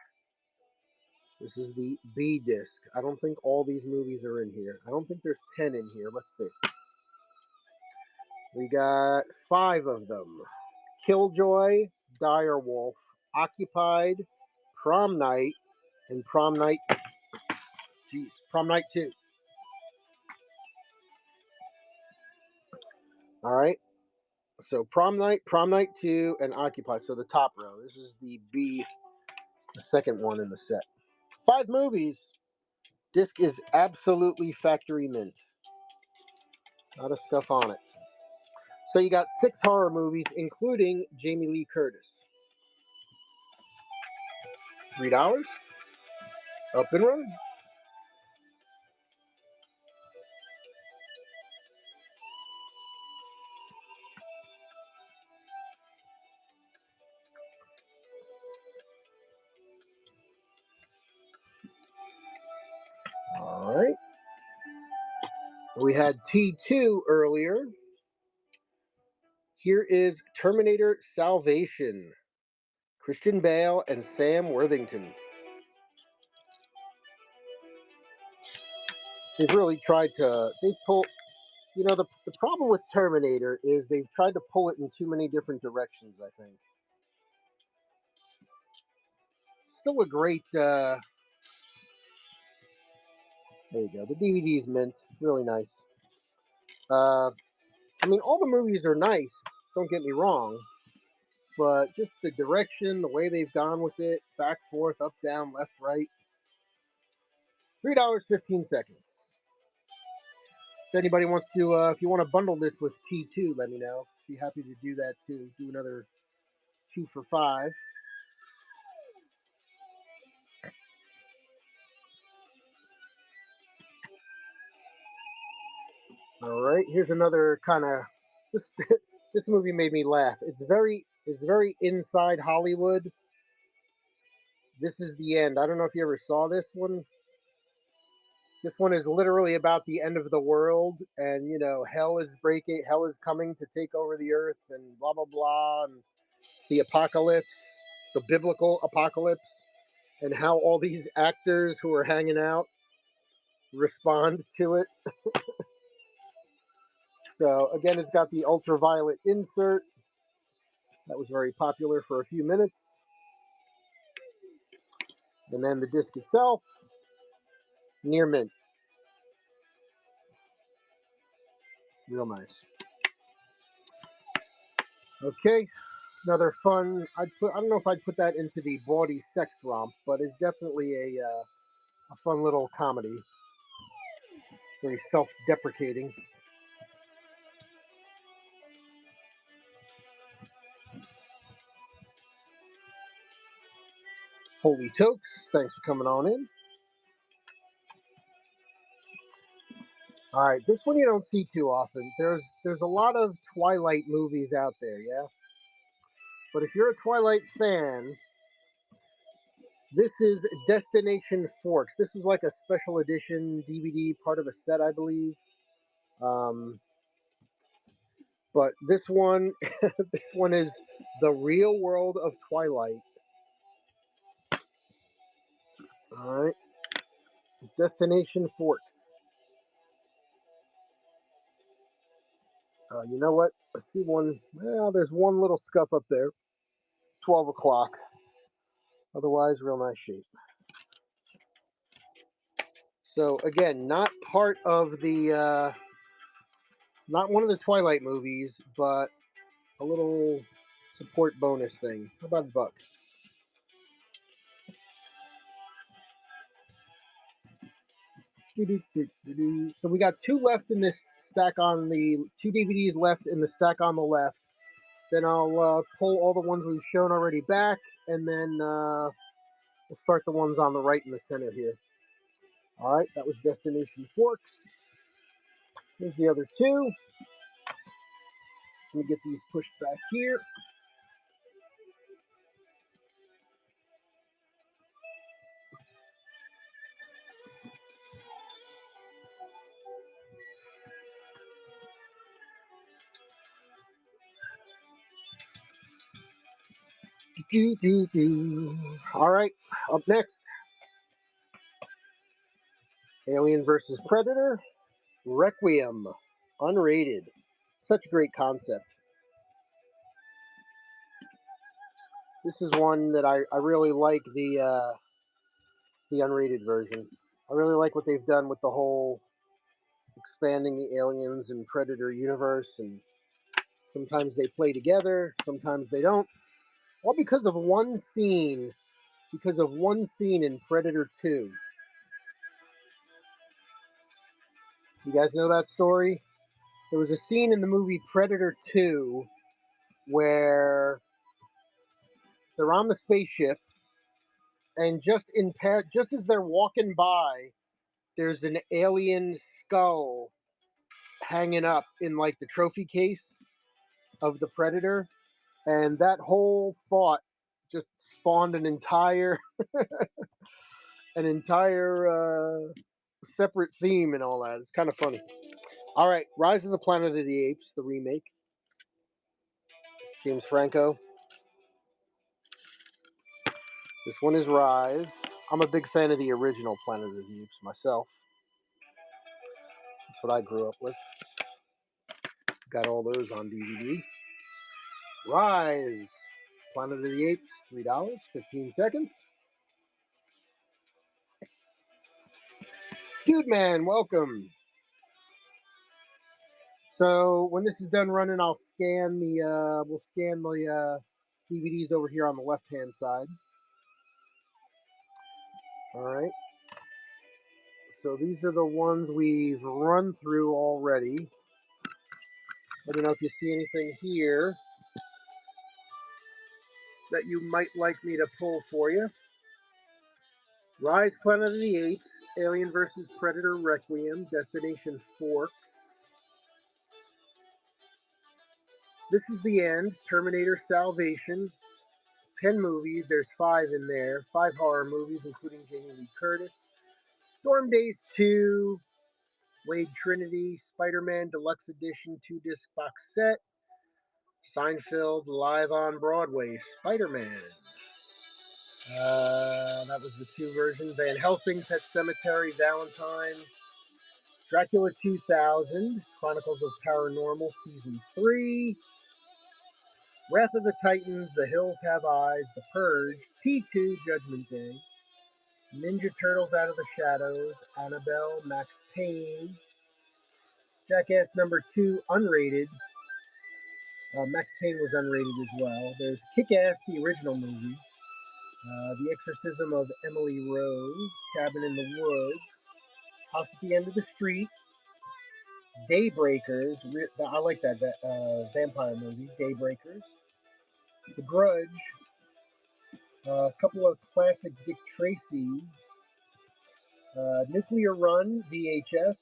[SPEAKER 1] This is the B disc. I don't think all these movies are in here. I don't think there's 10 in here. Let's see. We got 5 of them. Killjoy, Direwolf, Occupied, Prom Night, and Prom Night 2. All right. So Prom Night 2, and Occupied. So the top row. This is the B, the second one in the set. 5 movies. Disc is absolutely factory mint. Not a scuff on it. So you got 6 horror movies, including Jamie Lee Curtis. $3. Up and running. All right. We had T2 earlier. Here is Terminator Salvation. Christian Bale and Sam Worthington. They've really tried to, the problem with Terminator is they've tried to pull it in too many different directions, I think. Still a great, there you go. The DVD's mint. Really nice. All the movies are nice. Don't get me wrong. But just the direction, the way they've gone with it, back, forth, up, down, left, right. $3.15. If anybody wants to, if you want to bundle this with T2, let me know. Be happy to do that too. Do another 2 for $5. All right, here's another kind of this. This movie made me laugh. It's very inside Hollywood. This is the end. I don't know if you ever saw this one. This one is literally about the end of the world, and hell is breaking, hell is coming to take over the earth, and blah blah blah, and the apocalypse, the biblical apocalypse, and how all these actors who are hanging out respond to it. So again, it's got the ultraviolet insert that was very popular for a few minutes, and then the disc itself, near mint, real nice. Okay, another fun. I don't know if I'd put that into the bawdy sex romp, but it's definitely a fun little comedy. Very self-deprecating. Holy Tokes, thanks for coming on in. All right, this one you don't see too often. There's a lot of Twilight movies out there, yeah. But if you're a Twilight fan, this is Destination Forks. This is like a special edition DVD, part of a set, I believe. Um, But this one, this one is The Real World of Twilight. All right, Destination Forks. You know what? I see one. Well, there's one little scuff up there. 12 o'clock. Otherwise, real nice shape. So again, not part of the, not one of the Twilight movies, but a little support bonus thing. How about a buck? So we got two left in this stack on the two DVDs left in the stack on the left. Then I'll pull all the ones we've shown already back, and then we'll start the ones on the right in the center here. All right, that was Destination Forks. Here's the other two. Let me get these pushed back here. All right, up next, Alien versus Predator, Requiem, unrated. Such a great concept. This is one that I really like the unrated version. I really like what they've done with the whole expanding the Aliens and Predator universe, and sometimes they play together, sometimes they don't. All because of one scene. Because of one scene in Predator 2. You guys know that story? There was a scene in the movie Predator 2 where they're on the spaceship, and just as they're walking by, there's an alien skull hanging up in like the trophy case of the Predator, and that whole thought just spawned an entire separate theme and all that. It's kind of funny. All right, Rise of the Planet of the Apes, the remake. James Franco. This one is Rise. I'm a big fan of the original Planet of the Apes myself. That's what I grew up with. Got all those on DVD. Rise. Planet of the Apes, $3, 15 seconds. Dude Man, welcome. So when this is done running, we'll scan the DVDs over here on the left-hand side. All right. So these are the ones we've run through already. I don't know if you see anything here that you might like me to pull for you. Rise, Planet of the Apes, Alien vs. Predator Requiem, Destination Forks. This is the End, Terminator Salvation. 10 movies, there's 5 in there. 5 horror movies, including Jamie Lee Curtis. Storm Days 2, Wade Trinity, Spider-Man Deluxe Edition 2-disc box set. Seinfeld live on Broadway, Spider-Man. That was the 2 versions. Van Helsing, Pet Cemetery, Valentine. Dracula 2000, Chronicles of Paranormal, Season 3. Wrath of the Titans, The Hills Have Eyes, The Purge, T2, Judgment Day. Ninja Turtles Out of the Shadows, Annabelle, Max Payne. Jackass number 2, unrated. Max Payne was unrated as well. There's Kick-Ass, the original movie. The Exorcism of Emily Rose, Cabin in the Woods, House at the End of the Street, Daybreakers. I like that vampire movie, Daybreakers. The Grudge, a couple of classic Dick Tracy, Nuclear Run, VHS,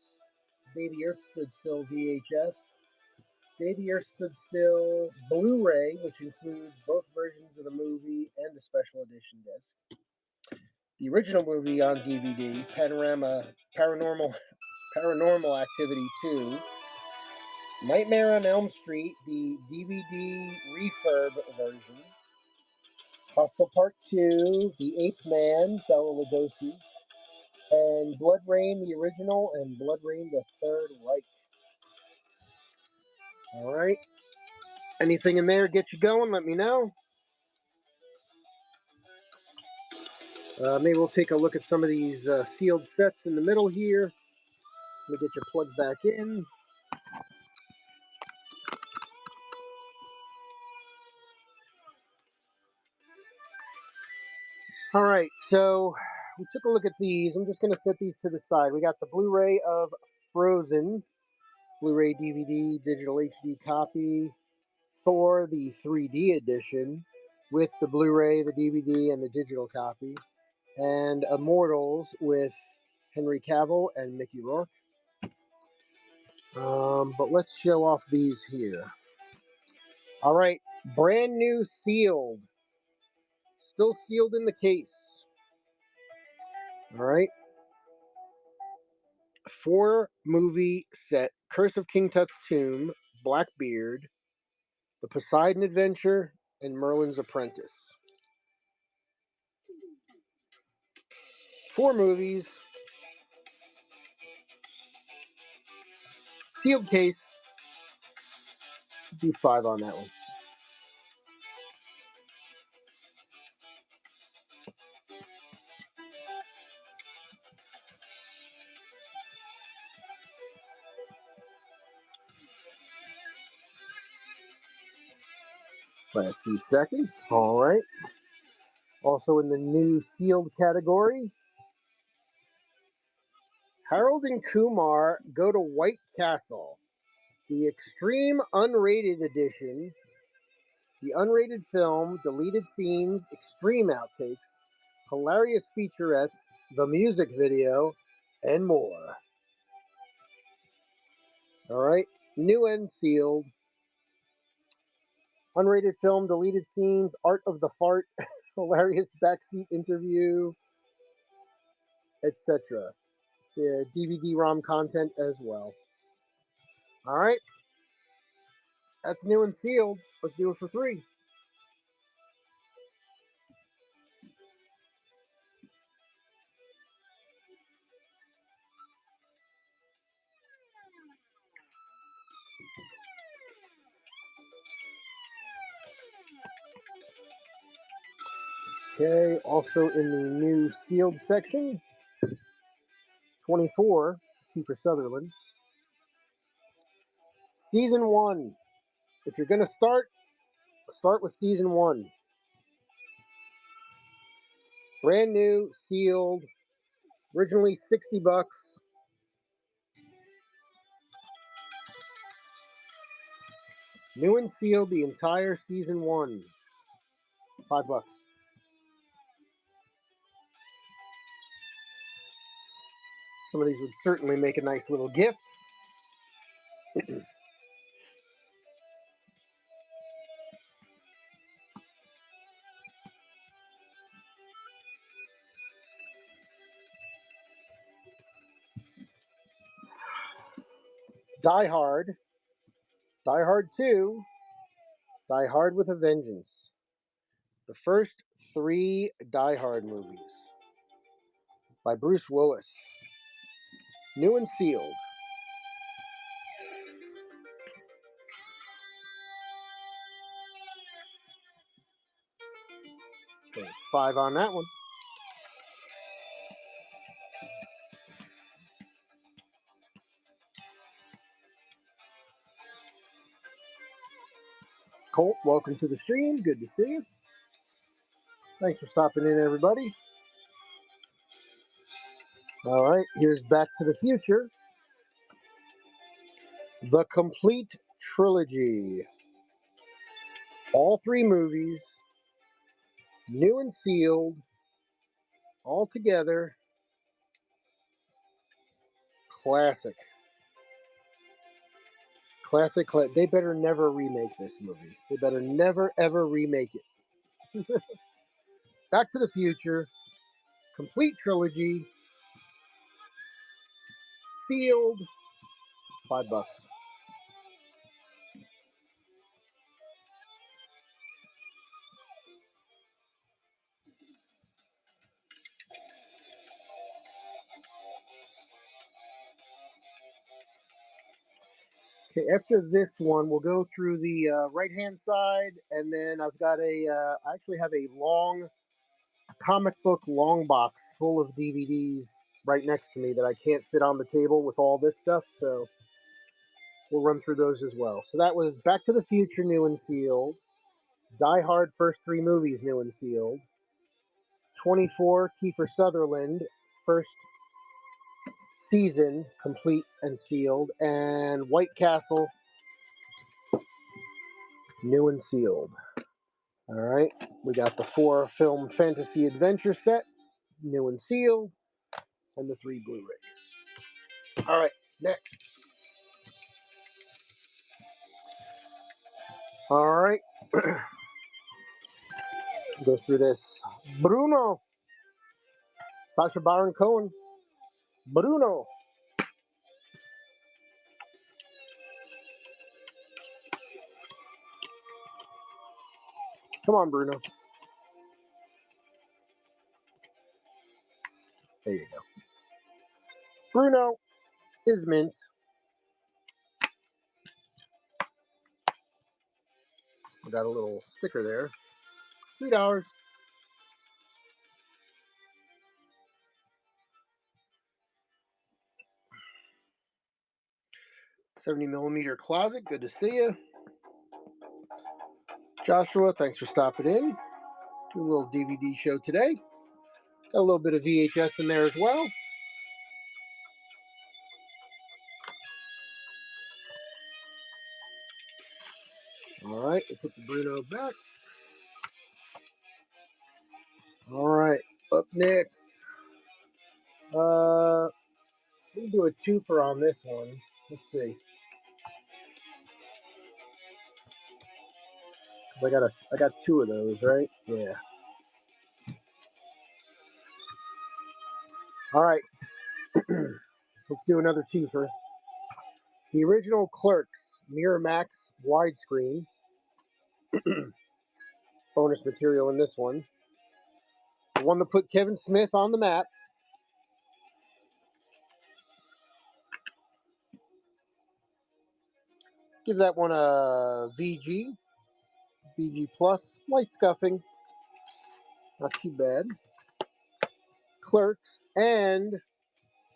[SPEAKER 1] Day the Earth Stood Still, VHS, Day the Earth Stood Still, Blu-ray, which includes both versions of the movie and the special edition disc. The original movie on DVD, Paranormal Activity 2, Nightmare on Elm Street, the DVD refurb version. Hostel Part 2, The Ape Man, Bela Lugosi, and Blood Rain, the original, and Blood Rain, the Third Reich. All right. Anything in there get you going? Let me know. Maybe we'll take a look at some of these sealed sets in the middle here. Let me get you plugged back in. All right, so we took a look at these. I'm just going to set these to the side. We got the Blu-ray of Frozen, Blu-ray DVD, digital HD copy, Thor, the 3D edition, with the Blu-ray, the DVD, and the digital copy, and Immortals with Henry Cavill and Mickey Rourke. But let's show off these here. All right, brand new sealed. Still sealed in the case. All right. 4-movie set: Curse of King Tut's Tomb, Blackbeard, The Poseidon Adventure, and Merlin's Apprentice. 4 movies. Sealed case. Do 5 on that one. Last few seconds. All right. Also in the new sealed category, Harold and Kumar Go to White Castle, the extreme unrated edition, the unrated film, deleted scenes, extreme outtakes, hilarious featurettes, the music video, and more. All right. New and sealed. Unrated film, deleted scenes, art of the fart, hilarious backseat interview, etc. The DVD-ROM content as well. All right. That's new and sealed. Let's do it for 3. Okay. Also in the new sealed section, 24, Kiefer Sutherland. Season 1. If you're going to start with season 1. Brand new, sealed, originally $60. New and sealed, the entire season 1. $5. Some of these would certainly make a nice little gift. Die Hard, Die Hard 2, Die Hard with a Vengeance. The first 3 Die Hard movies by Bruce Willis. New and sealed. Okay, 5 on that one. Colt, welcome to the stream. Good to see you. Thanks for stopping in, everybody. All right, here's Back to the Future. The complete trilogy. All 3 movies, new and sealed, all together. Classic. Classic. They better never remake this movie. They better never, ever remake it. Back to the Future, complete trilogy, sealed, $5. Okay, after this one, we'll go through the right-hand side, and then I've got I actually have a long comic book long box full of DVDs right next to me that I can't fit on the table with all this stuff, so we'll run through those as well. So that was Back to the Future, new and sealed. Die Hard, first three movies, new and sealed. 24, Kiefer Sutherland, first season, complete and sealed. And White Castle, new and sealed. All right, we got the 4-film fantasy adventure set, new and sealed, and the 3 Blu-rays. All right, next. All right, go through this. Bruno, Sacha Baron Cohen. Bruno. Come on, Bruno. There you go. Bruno is mint. We got a little sticker there. $3. 70mm closet. Good to see you. Joshua, thanks for stopping in. Do a little DVD show today. Got a little bit of VHS in there as well. All right, we'll put the Bruno back. All right, up next. We can do a twofer on this one. Let's see. I got 2 of those, right? Yeah. All right. Let's do another twofer. The original Clerks Miramax widescreen. Bonus material in this one. The one that put Kevin Smith on the map. Give that one a VG plus, light scuffing, not too bad. Clerks and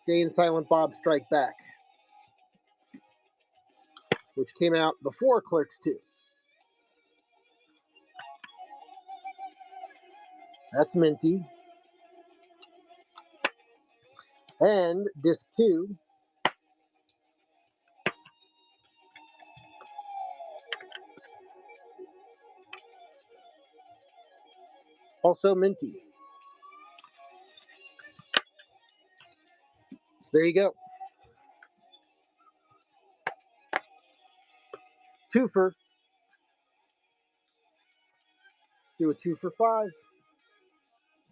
[SPEAKER 1] Jay and Silent Bob Strike Back, which came out before Clerks 2. That's minty. And disc 2. Also minty. So there you go. Twofer. Do a 2 for $5.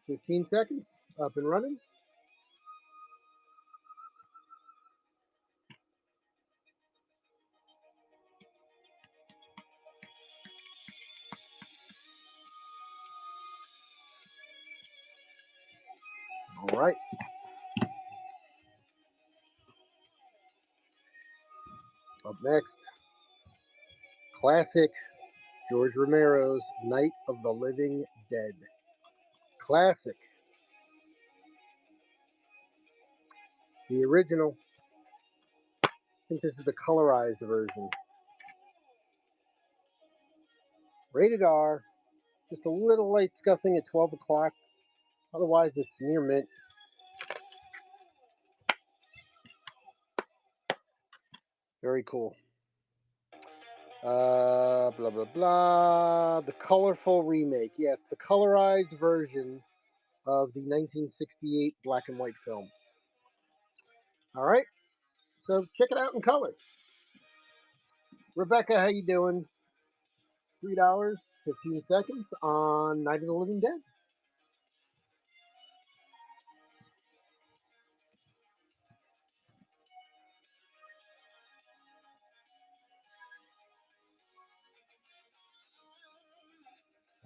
[SPEAKER 1] 15 seconds. Up and running. All right. Up next. Classic George Romero's Night of the Living Dead. Classic. The original. I think this is the colorized version. Rated R. Just a little light scuffing at 12 o'clock. Otherwise, it's near mint. Very cool. Blah, blah, blah. The colorful remake. Yeah, it's the colorized version of the 1968 black and white film. All right. So check it out in color. Rebecca, how you doing? $3, 15 seconds on Night of the Living Dead.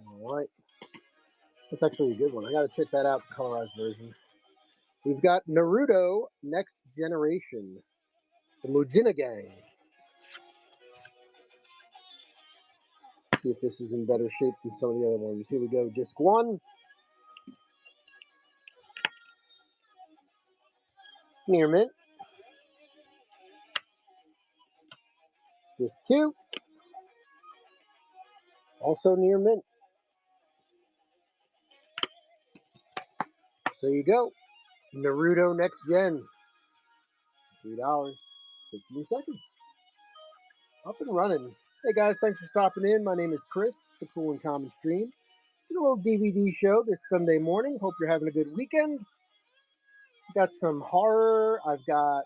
[SPEAKER 1] All right. That's actually a good one. I got to check that out, the colorized version. We've got Naruto Next Generation, the Mujina Gang. See if this is in better shape than some of the other ones. Here we go. Disc 1. Near mint. Disc 2. Also near mint. So you go. Naruto Next Gen. $3. 15 seconds. Up and running. Hey guys, thanks for stopping in. My name is Chris. It's the Cool and Common Stream. Did a little DVD show this Sunday morning. Hope you're having a good weekend. Got some horror. I've got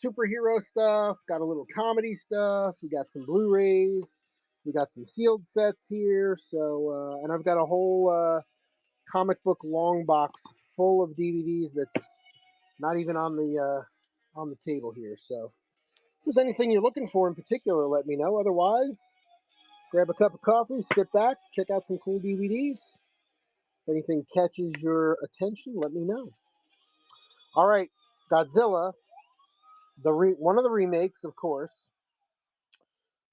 [SPEAKER 1] superhero stuff. Got a little comedy stuff. We got some Blu-rays. We got some sealed sets here. So, and I've got a whole comic book long box full of DVDs that's not even on the table here. So, if there's anything you're looking for in particular, let me know. Otherwise, grab a cup of coffee, sit back, check out some cool DVDs. If anything catches your attention, let me know. All right, Godzilla, one of the remakes, of course.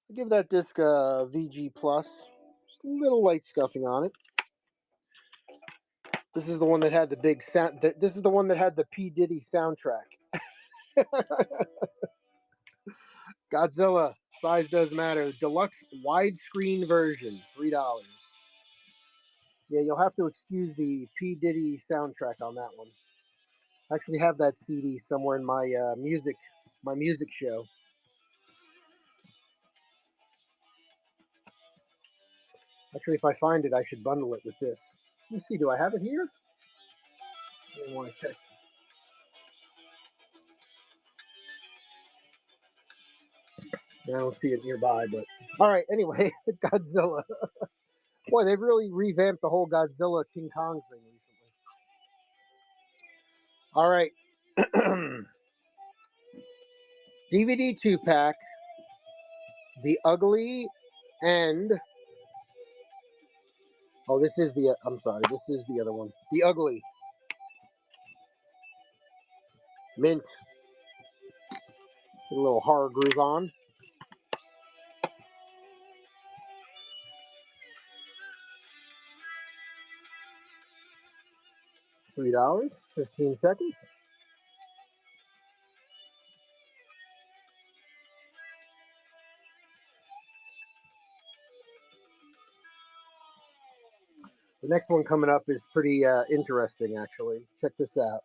[SPEAKER 1] I give that disc a VG plus. Just a little light scuffing on it. This is the one that had the big sound. This is the one that had the P Diddy soundtrack. Godzilla, size does matter. Deluxe widescreen version, $3. Yeah, you'll have to excuse the P Diddy soundtrack on that one. I actually have that CD somewhere in my music show. Actually, if I find it, I should bundle it with this. Let me see. Do I have it here? I want to check. I don't see it nearby, but all right. Anyway, Godzilla. Boy, they've really revamped the whole Godzilla King Kong thing recently. All right. DVD 2-pack, The Ugly, and this is the. I'm sorry, this is the other one. The Ugly, mint. Get a little horror groove on. $3, 15 seconds. The next one coming up is pretty interesting, actually. Check this out.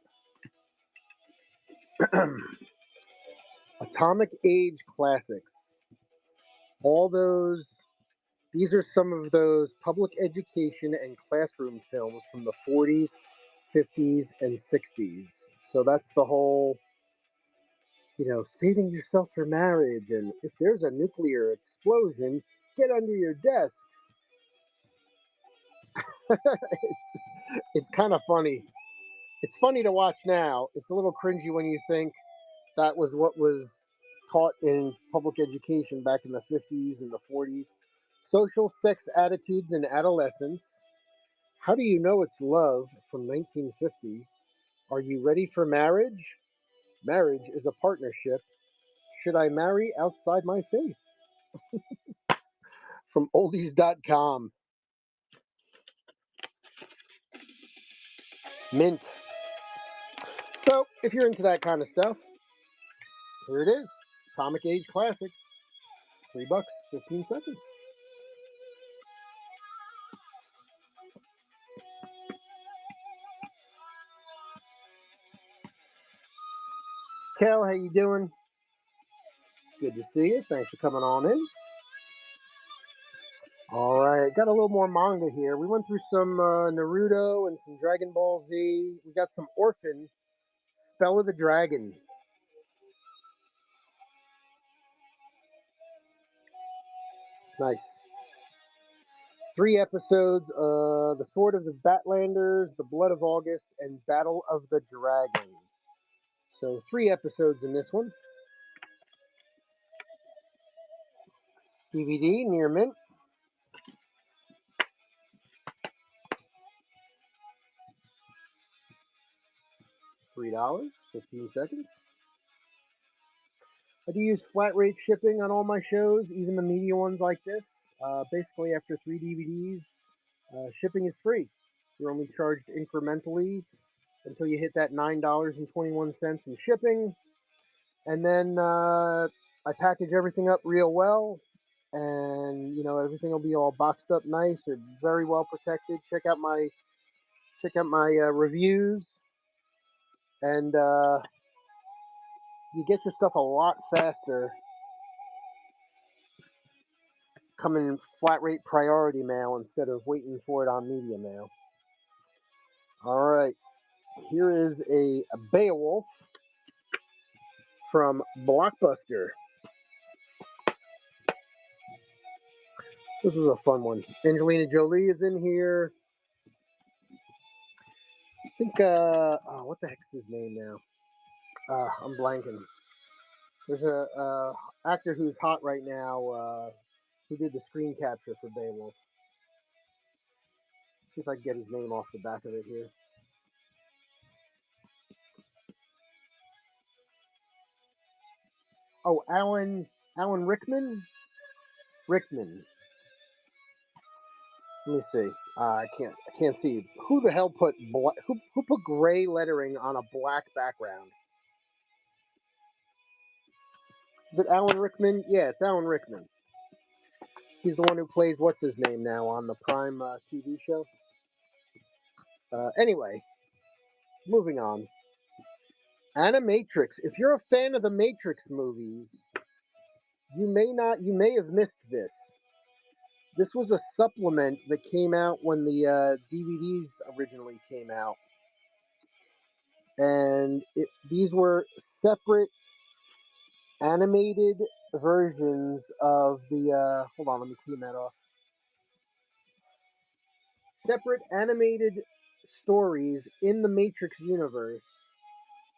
[SPEAKER 1] Atomic Age Classics. These are some of those public education and classroom films from the 40s, 50s, and 60s. So that's the whole, saving yourself for marriage, and if there's a nuclear explosion, get under your desk. it's kind of funny. It's funny to watch now. It's a little cringy when you think that was what was taught in public education back in the 50s and the 40s. Social sex attitudes in adolescence. How do you know it's love from 1950? Are you ready for marriage? Marriage is a partnership. Should I marry outside my faith? From oldies.com. Mint. So, if you're into that kind of stuff, here it is. Atomic Age Classics. $3, 15 seconds. Kel, how you doing? Good to see you. Thanks for coming on in. All right, got a little more manga here. We went through some Naruto and some Dragon Ball Z. We got some Orphan, Spell of the Dragon. Nice. 3 episodes, The Sword of the Batlanders, The Blood of August, and Battle of the Dragon. So 3 episodes in this one. DVD, near mint. $3, 15 seconds. I do use flat rate shipping on all my shows, even the media ones like this. Basically, after 3 DVDs, shipping is free. You're only charged incrementally until you hit that $9.21 in shipping. And then I package everything up real well. And everything will be all boxed up nice. They're very well protected. Check out my reviews, and you get your stuff a lot faster coming in flat rate priority mail instead of waiting for it on media mail. All right, here is a Beowulf from Blockbuster. This is a fun one. Angelina Jolie is in here. I think, what the heck's his name now? I'm blanking. There's a actor who's hot right now who did the screen capture for Beowulf. See if I can get his name off the back of it here. Oh, Alan Rickman. Let me see. I can't see. Who the hell put who put gray lettering on a black background? Is it Alan Rickman? Yeah, it's Alan Rickman. He's the one who plays what's his name now on the Prime TV show. Anyway, moving on. Animatrix. If you're a fan of the Matrix movies, you may have missed this. This was a supplement that came out when the DVDs originally came out, and these were separate animated versions of the. Hold on, let me clean that off. Separate animated stories in the Matrix universe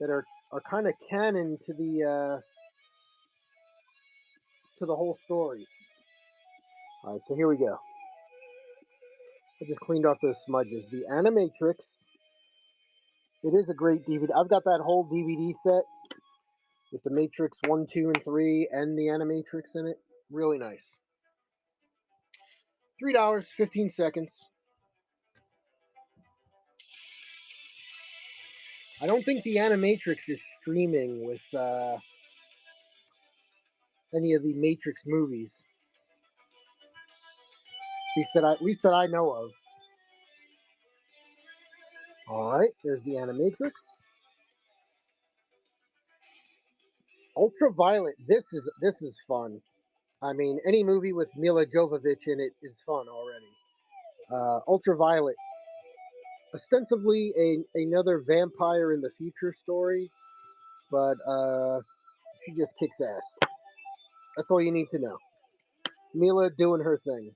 [SPEAKER 1] that are kind of canon to the whole story. All right, so here we go. I just cleaned off those smudges. The Animatrix. It is a great DVD. I've got that whole DVD set with the Matrix 1, 2, and 3 and the Animatrix in it. Really nice. $3, 15 seconds. I don't think the Animatrix is streaming with any of the Matrix movies. At least that I know of. All right, there's the Animatrix. Ultraviolet. This is fun. I mean, any movie with Mila Jovovich in it is fun already. Ultraviolet, ostensibly another vampire in the future story, but she just kicks ass. That's all you need to know. Mila doing her thing.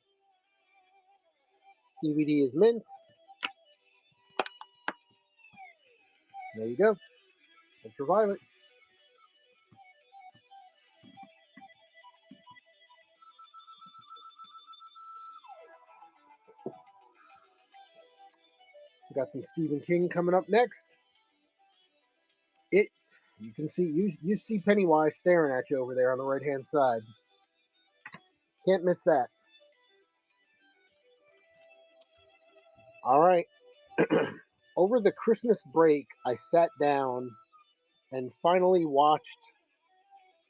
[SPEAKER 1] DVD is mint. There you go. Ultraviolet. We got some Stephen King coming up next. It. You can see you see Pennywise staring at you over there on the right hand side. Can't miss that. All right. Over the Christmas break, I sat down and finally watched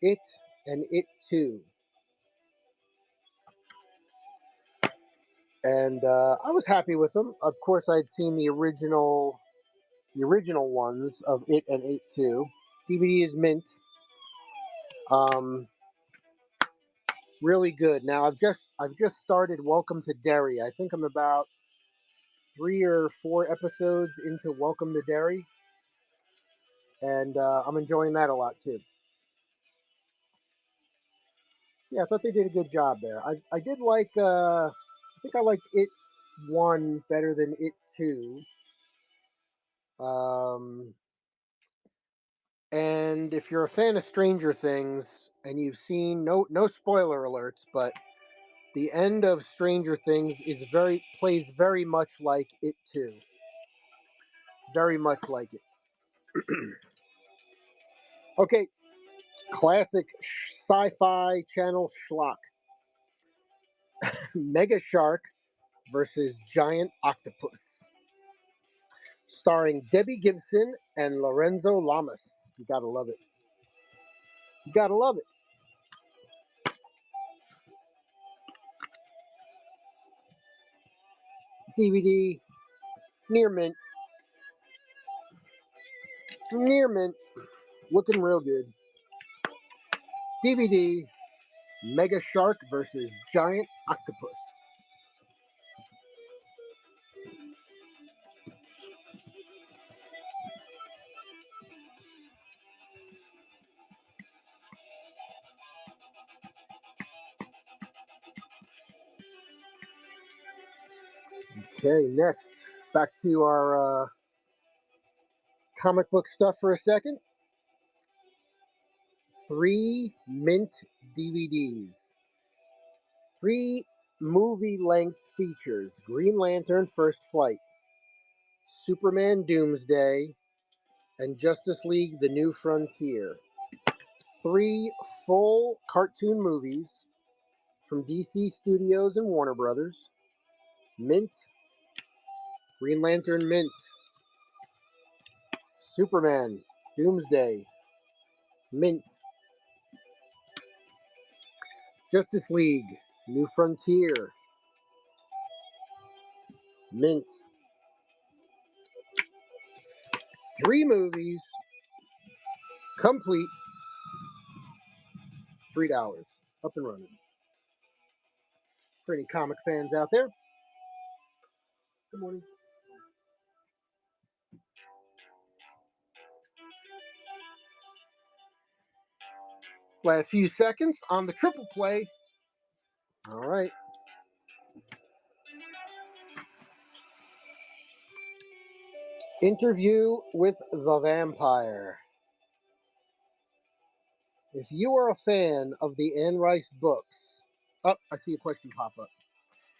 [SPEAKER 1] It and It Too, and I was happy with them. Of course, I'd seen the original ones of It and It Too. DVD is mint. Um, really good. Now I've just started Welcome to Derry. I think I'm about 3 or 4 episodes into Welcome to Derry, and I'm enjoying that a lot too. So yeah, I thought they did a good job there. I did like. I think I liked It One better than It Two. Um, and if you're a fan of Stranger Things and you've seen no spoiler alerts, but the end of Stranger Things is plays very much like It Too. Very much like it. Okay, Classic sci-fi channel schlock. Mega Shark versus Giant Octopus. Starring Debbie Gibson and Lorenzo Lamas. You gotta love it. You gotta love it. DVD, near mint. Near mint. Looking real good. DVD, Mega Shark versus Giant Octopus. Okay, next. Back to our comic book stuff for a second. 3 mint DVDs. 3 movie length features: Green Lantern First Flight, Superman Doomsday, and Justice League The New Frontier. 3 full cartoon movies from DC Studios and Warner Brothers. Mint, Green Lantern Mint, Superman, Doomsday, Mint, Justice League, New Frontier, Mint. 3 movies, complete, $3, up and running. For any comic fans out there, good morning. Last few seconds on the triple play. All right. Interview with the Vampire. If you are a fan of the Anne Rice books, oh, I see a question pop up.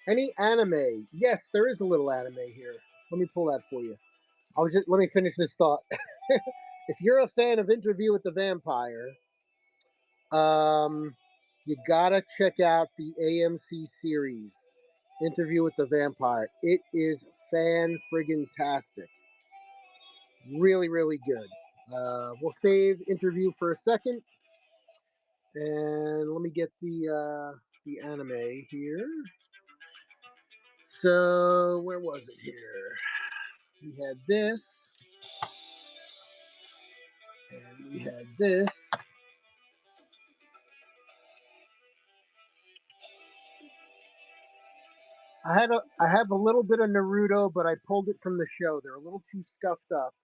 [SPEAKER 1] Any anime? Yes, there is a little anime here. Let me pull that for you. Let me finish this thought. If you're a fan of Interview with the Vampire, you gotta check out the AMC series, Interview with the Vampire. It is fan friggin' tastic. Really, really good. We'll save Interview for a second, and let me get the anime here. So where was it here? We had this, and we had this. I have a little bit of Naruto, but I pulled it from the show. They're a little too scuffed up.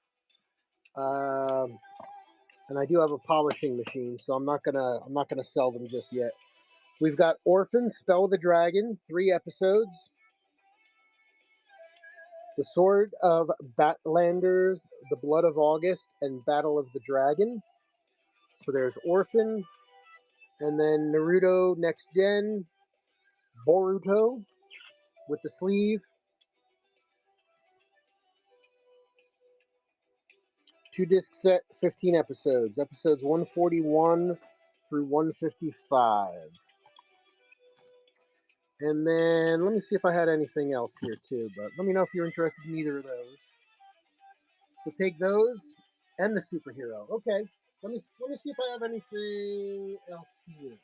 [SPEAKER 1] Um, and I do have a polishing machine, so I'm not gonna sell them just yet. We've got Orphan, Spell of the Dragon, 3 episodes. The Sword of Batlanders, The Blood of August, and Battle of the Dragon. So there's Orphan, and then Naruto Next Gen, Boruto with the sleeve. 2 disc set, 15 episodes. Episodes 141 through 155. And then let me see if I had anything else here too, but let me know if you're interested in either of those. So take those and the superhero. Okay. Let me see if I have anything else here.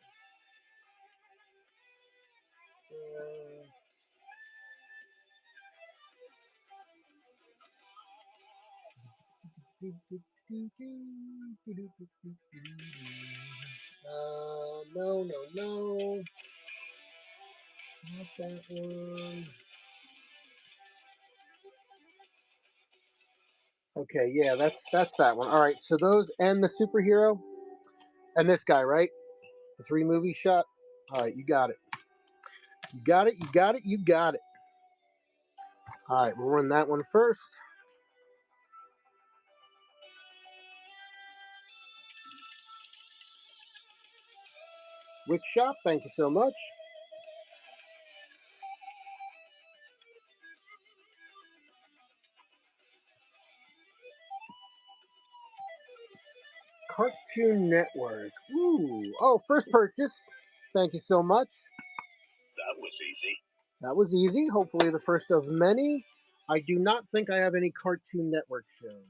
[SPEAKER 1] Uh, no, no, no. Not that one. Okay, yeah, that's that one. All right, so those and the superhero and this guy, right? The 3 movie shot. All right, you got it. You got it. You got it. You got it. All right, we'll run that one first. Wick Shop, thank you so much. Cartoon Network. Ooh. Oh, first purchase. Thank you so much.
[SPEAKER 2] That was easy.
[SPEAKER 1] That was easy. Hopefully, the first of many. I do not think I have any Cartoon Network shows.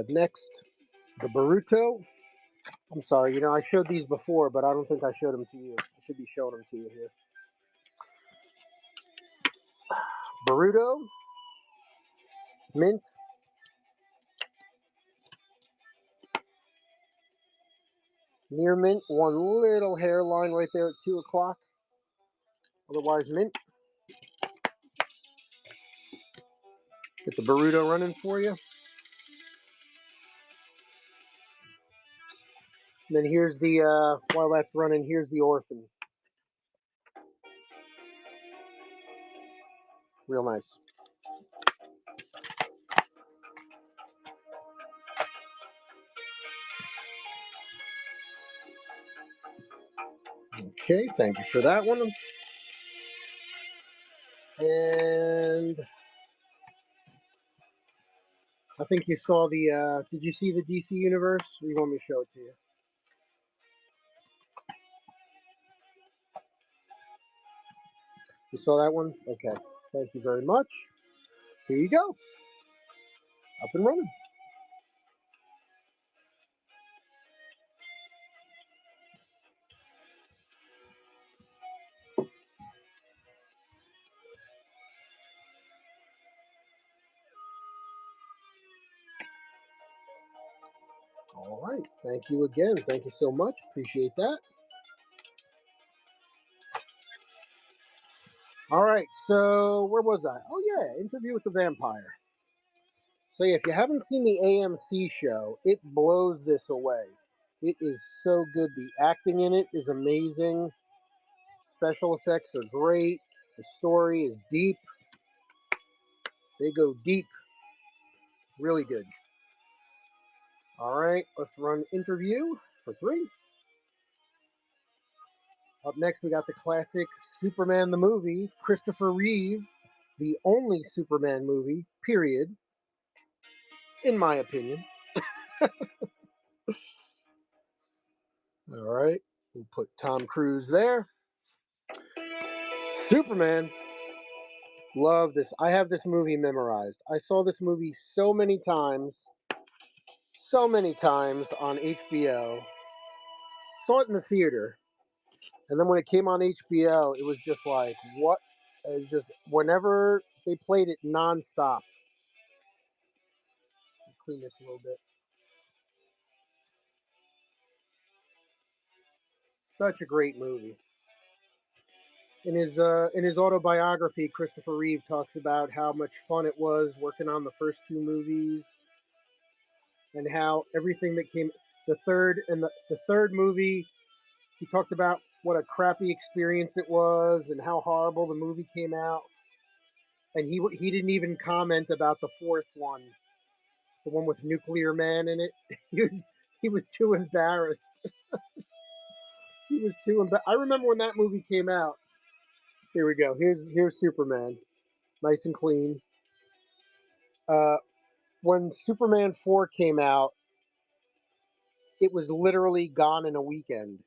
[SPEAKER 1] Next, the Baruto. I'm sorry, I showed these before, but I don't think I showed them to you. I should be showing them to you here. Baruto, Mint, near Mint, one little hairline right there at 2 o'clock. Otherwise, Mint. Get the Baruto running for you. And then here's the, while that's running, here's the Orphan. Real nice. Okay, thank you for that one. And I think you saw did you see the DC Universe? Or you want me to show it to you? You saw that one? Okay. Thank you very much. Here you go. Up and running. All right. Thank you again. Thank you so much. Appreciate that. All right. So where was I? Oh yeah, Interview with the Vampire. So yeah, if you haven't seen the AMC show, it blows this away. It is so good. The acting in it is amazing. Special effects are great. The story is deep. They go deep. Really good. All right, let's run interview for 3. Up next, we got the classic Superman the movie, Christopher Reeve, the only Superman movie, period, in my opinion. All right, we'll put Tom Cruise there. Superman. Love this. I have this movie memorized. I saw this movie so many times on HBO. Saw it in the theater. And then when it came on HBO, it was just like, what? It just, whenever they played it nonstop. Clean this a little bit. Such a great movie. In his autobiography, Christopher Reeve talks about how much fun it was working on the first 2 movies, and how everything that came the third movie, he talked about what a crappy experience it was and how horrible the movie came out. And he didn't even comment about the fourth one, the one with Nuclear Man in it. He was he was too embarrassed. He was too embarrassed. I remember when that movie came out. Here we go. Here's Superman, nice and clean. Uh, when Superman 4 came out, it was literally gone in a weekend.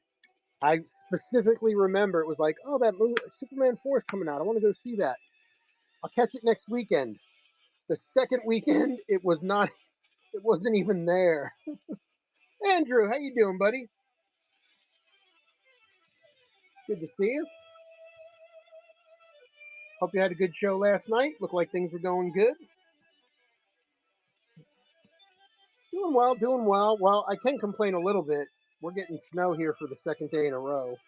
[SPEAKER 1] I specifically remember it was like, oh, that movie Superman 4 is coming out. I want to go see that. I'll catch it next weekend. The second weekend, it was not. It wasn't even there. Andrew, how you doing, buddy? Good to see you. Hope you had a good show last night. Looked like things were going good. Doing well, doing well. Well, I can complain a little bit. We're getting snow here for the second day in a row.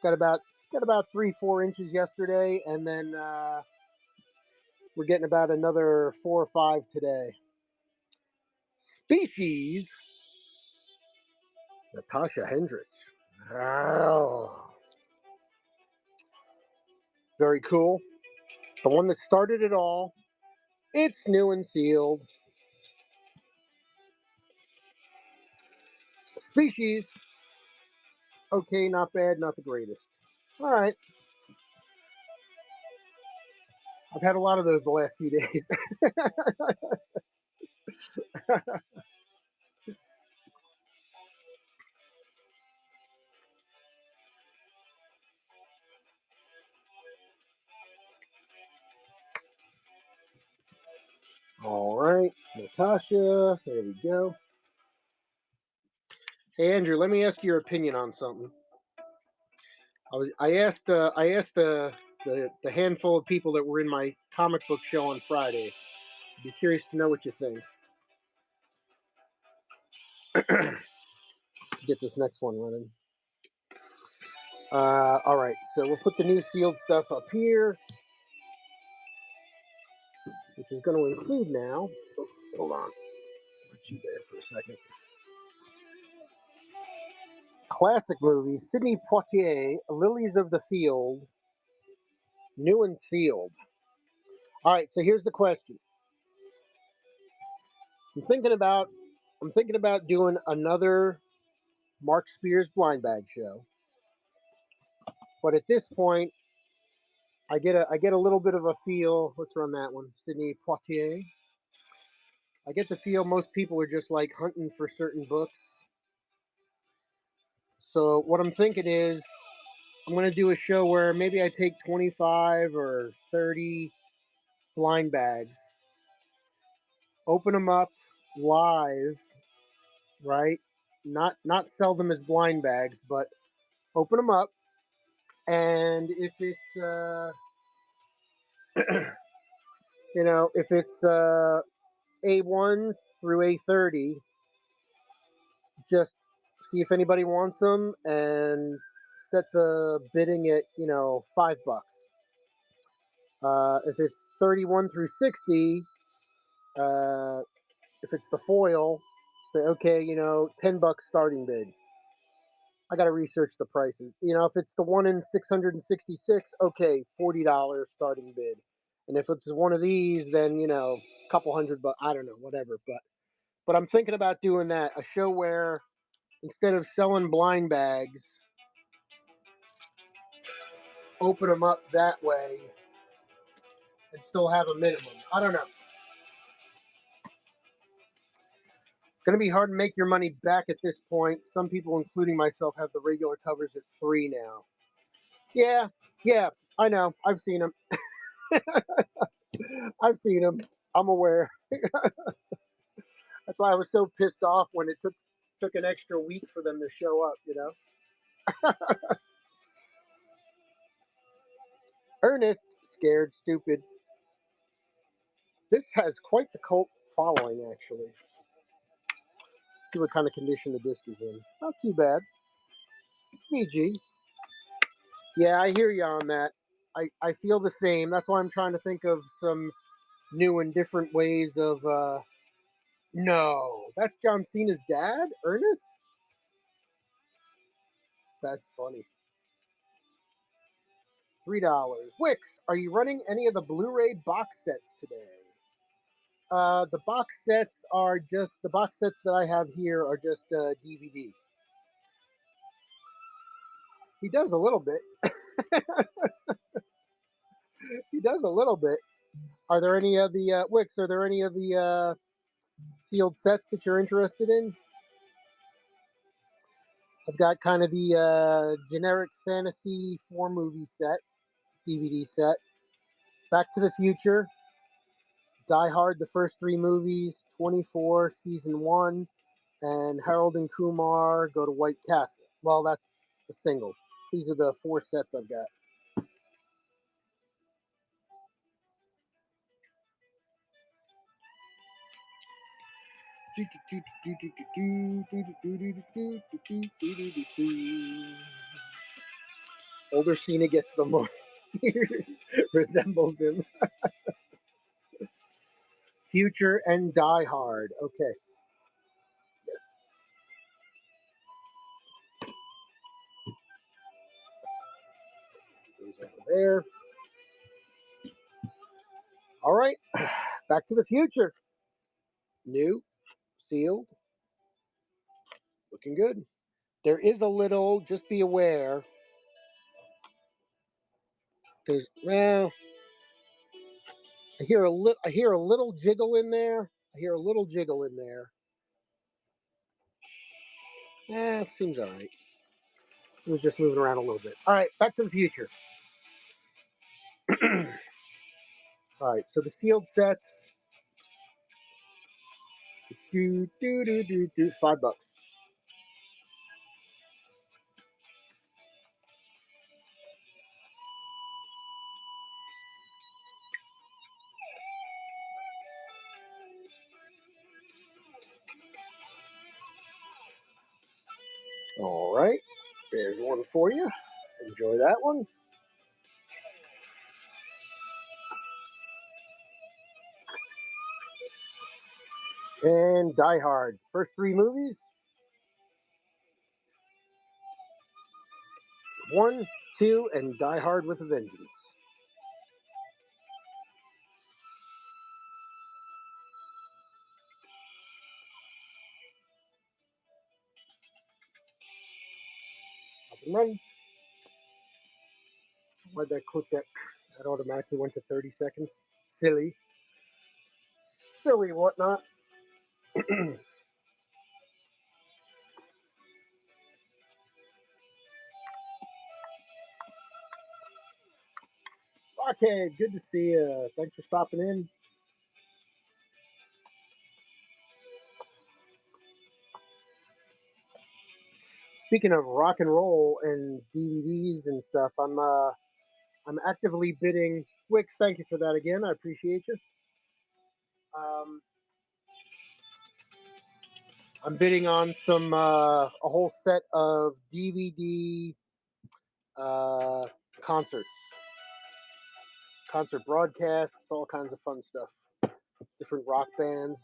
[SPEAKER 1] Got about got about 3-4 inches yesterday, and then we're getting about another 4 or 5 today. Species, Natasha Hendricks. Oh, very cool. The one that started it all. It's new and sealed. Species, okay, not bad, not the greatest. All right. I've had a lot of those the last few days. All right, Natasha, there we go. Hey Andrew, let me ask your opinion on something. I asked the handful of people that were in my comic book show on Friday. Be curious to know what you think. Get this next one running. All right, so we'll put the new sealed stuff up here, which is going to include now. Oh, hold on, put you there for a second. Classic movie, Sidney Poitier, Lilies of the Field, new and sealed. All right, so here's the question. I'm thinking about I'm thinking about doing another Mark Spears blind bag show, but at this point, I get a little bit of a feel. Let's run that one, Sidney Poitier. I get the feel most people are just like hunting for certain books. So what I'm thinking is I'm going to do a show where maybe I take 25 or 30 blind bags, open them up live, right? Not sell them as blind bags, but open them up, and if it's if it's A1 through A30, just see if anybody wants them and set the bidding at $5. If it's 31 through 60, uh, if it's the foil, say okay, $10 starting bid. I got to research the prices. If it's the one in 666, okay, $40 starting bid. And if it's one of these, then a couple $100. I don't know, whatever. But I'm thinking about doing that. A show where instead of selling blind bags, open them up that way and still have a minimum. I don't know. Going to be hard to make your money back at this point. Some people, including myself, have the regular covers at $3 now. Yeah, yeah, I know. I've seen them. I've seen them. I'm aware. That's why I was so pissed off when it took an extra week for them to show up. Ernest, scared, stupid. This has quite the cult following, actually. Let's see what kind of condition the disc is in. Not too bad. VG. Yeah, I hear you on that. I feel the same. That's why I'm trying to think of some new and different ways of. No, that's John Cena's dad, Ernest. That's funny. $3. Wix, are you running any of the Blu-ray box sets today? The box sets are just the box sets that I have here are just DVD. He does a little bit. He does a little bit. Are there any of the Wix? Are there any of the sealed sets that you're interested in? I've got kind of the generic fantasy 4 movie set, DVD set. Back to the Future, Die Hard, the first 3 movies, 24, season 1, and Harold and Kumar Go to White Castle. Well, that's a single. These are the 4 sets I've got. Older Cena gets the more resembles him. Future and Die Hard. Okay. Yes. Goes over there. All right. Back to the Future. New, sealed, looking good. There is a little, just be aware. There's, well, I hear a little jiggle in there. I hear a little jiggle in there. Seems all right. It was just moving around a little bit. All right, Back to the Future. All right, so the sealed sets. Do $5. All right, there's one for you. Enjoy that one. And Die Hard. First three movies. 1, 2, and Die Hard with a Vengeance. Up and running. Why'd that click that? That automatically went to 30 seconds. Silly. Silly whatnot. Rockhead, good to see you. Thanks for stopping in. Speaking of rock and roll and DVDs and stuff, I'm actively bidding. Wix, thank you for that again. I appreciate you. Um, I'm bidding on a whole set of DVD uh, concerts, concert broadcasts, all kinds of fun stuff. Different rock bands.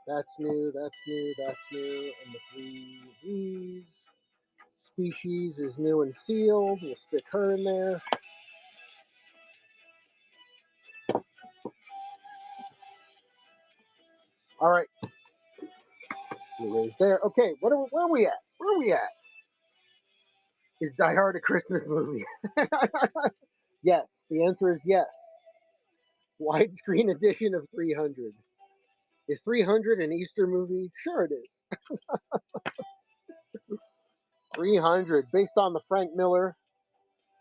[SPEAKER 1] That's new. That's new. That's new. And the three V's. Species is new and sealed. We'll stick her in there. All right. Blu-ray's there. Okay. Where are we at? Where are we at? Is Die Hard a Christmas movie? Yes. The answer is yes. Widescreen edition of 300. Is 300 an Easter movie? Sure it is. 300, based on the Frank Miller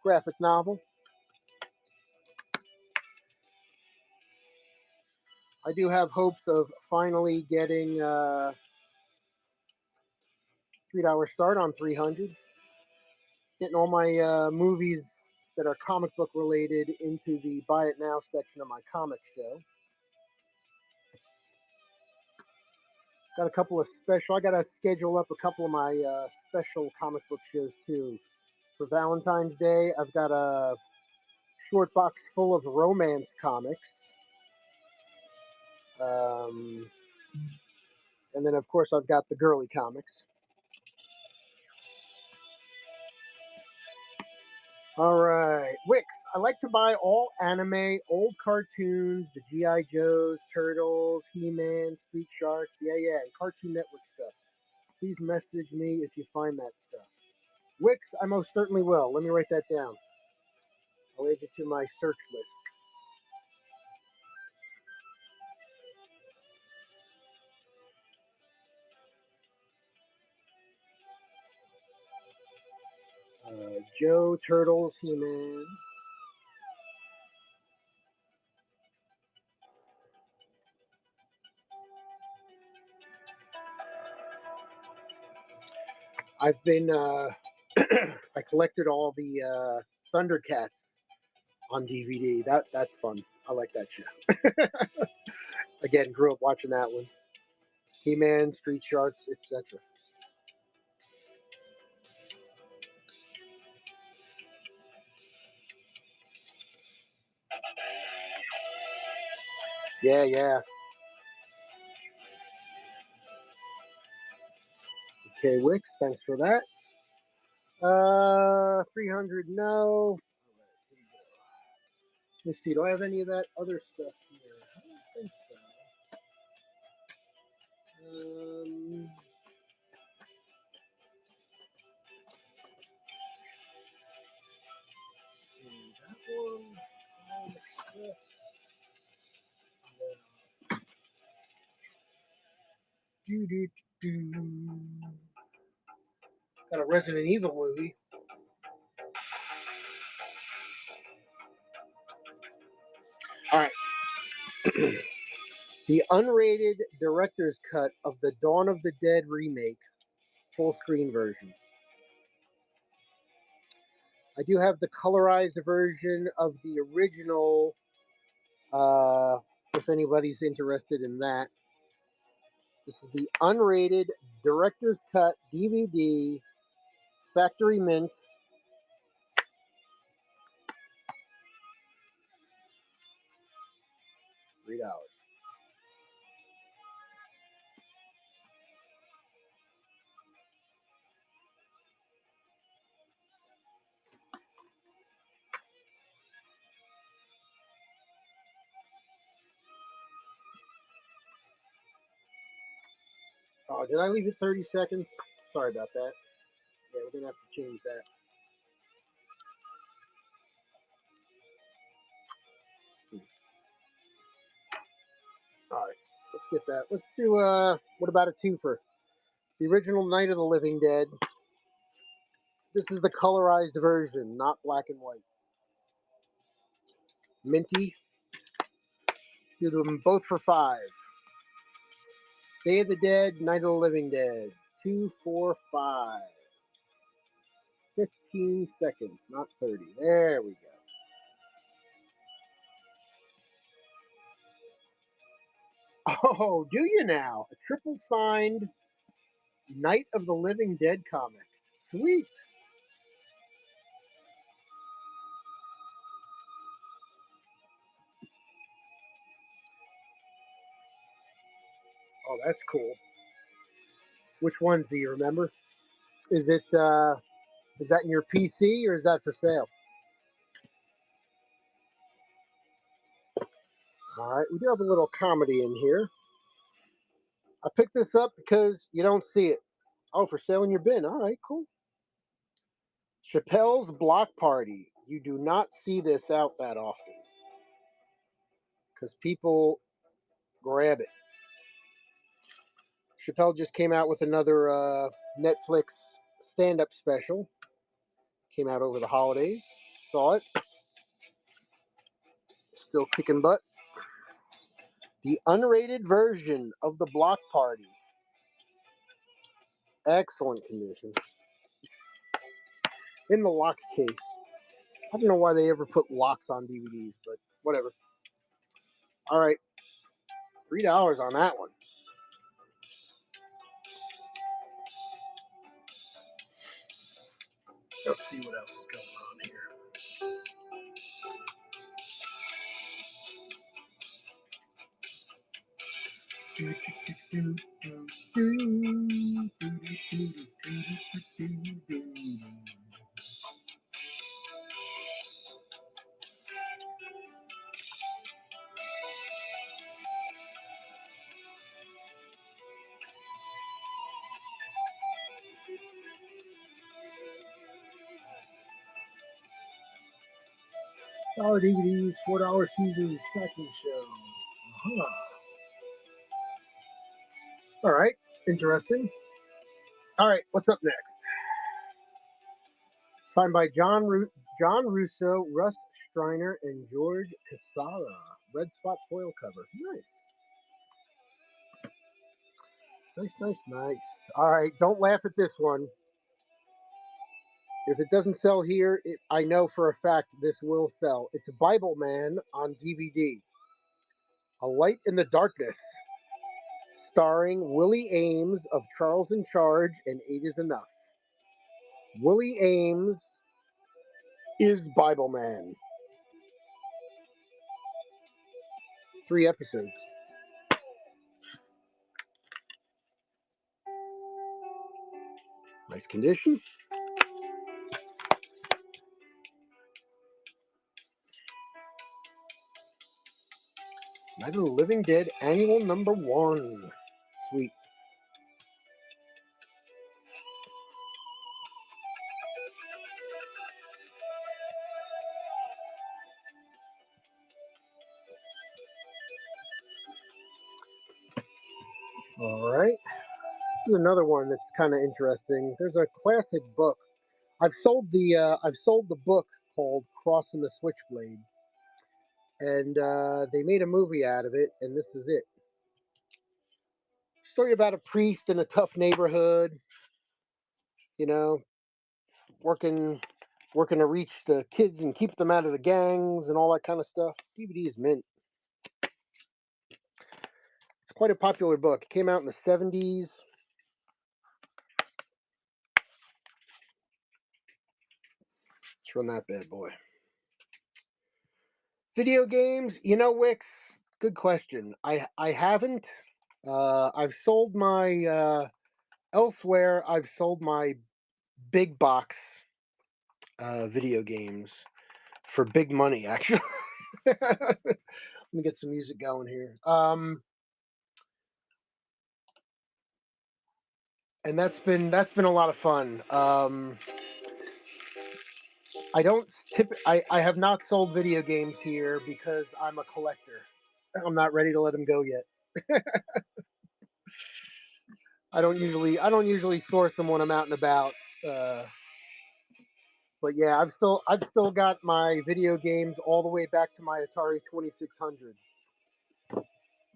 [SPEAKER 1] graphic novel. I do have hopes of finally getting $3 start on 300. Getting all my movies that are comic book related into the Buy It Now section of my comic show. Got a couple of special. I got to schedule up a couple of my special comic book shows too. For Valentine's Day, I've got a short box full of romance comics. Um, and then, of course, I've got the girly comics. All right. Wix, I like to buy all anime, old cartoons, the G.I. Joes, Turtles, He-Man, Street Sharks, yeah, and Cartoon Network stuff. Please message me if you find that stuff. Wix, I most certainly will. Let me write that down. I'll add it to my search list. Joe, Turtles, He-Man. I've been, I collected all the Thundercats on DVD. That's fun. I like that show. Again, grew up watching that one. He-Man, Street Sharks, etc. Yeah. Okay, Wix, thanks for that. 300, no. Let me see, do I have any of that other stuff here? I don't think so. See, that one. Yes. Got a Resident Evil movie. All right. The unrated director's cut of the Dawn of the Dead remake, full screen version. I do have the colorized version of the original, if anybody's interested in that. This is the unrated director's cut DVD, factory mint. $3. Oh, did I leave it 30 seconds? Sorry about that. Yeah, we're going to have to change that. All right, let's get that. Let's do, what about a twofer? The original Night of the Living Dead. This is the colorized version, not black and white. Minty. Do them both for $5. Day of the Dead, Night of the Living Dead. 2, 4, 5. 15 seconds, not 30. There we go. Oh, do you now? A triple signed Night of the Living Dead comic. Sweet. Oh, that's cool. Which ones do you remember? Is it is that in your PC or is that for sale? All right, we do have a little comedy in here. I picked this up because you don't see it. Oh, for sale in your bin. All right, cool. Chappelle's Block Party. You do not see this out that often because people grab it. Chappelle just came out with another Netflix stand-up special. Came out over the holidays. Saw it. Still kicking butt. The unrated version of the Block Party. Excellent condition. In the lock case. I don't know why they ever put locks on DVDs, but whatever. All right. $3 on that one. Let's see what else is going on here. $1 DVDs, $4 season stacking show. Uh-huh. All right, interesting. All right, what's up next? Signed by John Russo, Russ Striner, and George Casara. Red spot foil cover. Nice. Nice. All right, don't laugh at this one. If it doesn't sell here, I know for a fact this will sell. It's Bible Man on DVD. A Light in the Darkness. Starring Willie Ames of Charles in Charge and Eight is Enough. Willie Ames is Bible Man. 3 episodes. Nice condition. Night of the Living Dead Annual #1. Sweet. All right. This is another one that's kind of interesting. There's a classic book. I've sold the book called Crossing the Switchblade, and they made a movie out of it, and this is it. Story about a priest in a tough neighborhood, you know, working working to reach the kids and keep them out of the gangs and all that kind of stuff. DVD is mint. It's quite a popular book. It came out in the 70s. Let's run that bad boy. Video games, Wix. Good question. I haven't. I've sold my elsewhere. I've sold my big box video games for big money. Actually, let me get some music going here. And that's been a lot of fun. I don't tip. I have not sold video games here because I'm a collector. I'm not ready to let them go yet. I don't usually source them when I'm out and about. Uh, but yeah, I've still got my video games all the way back to my Atari 2600.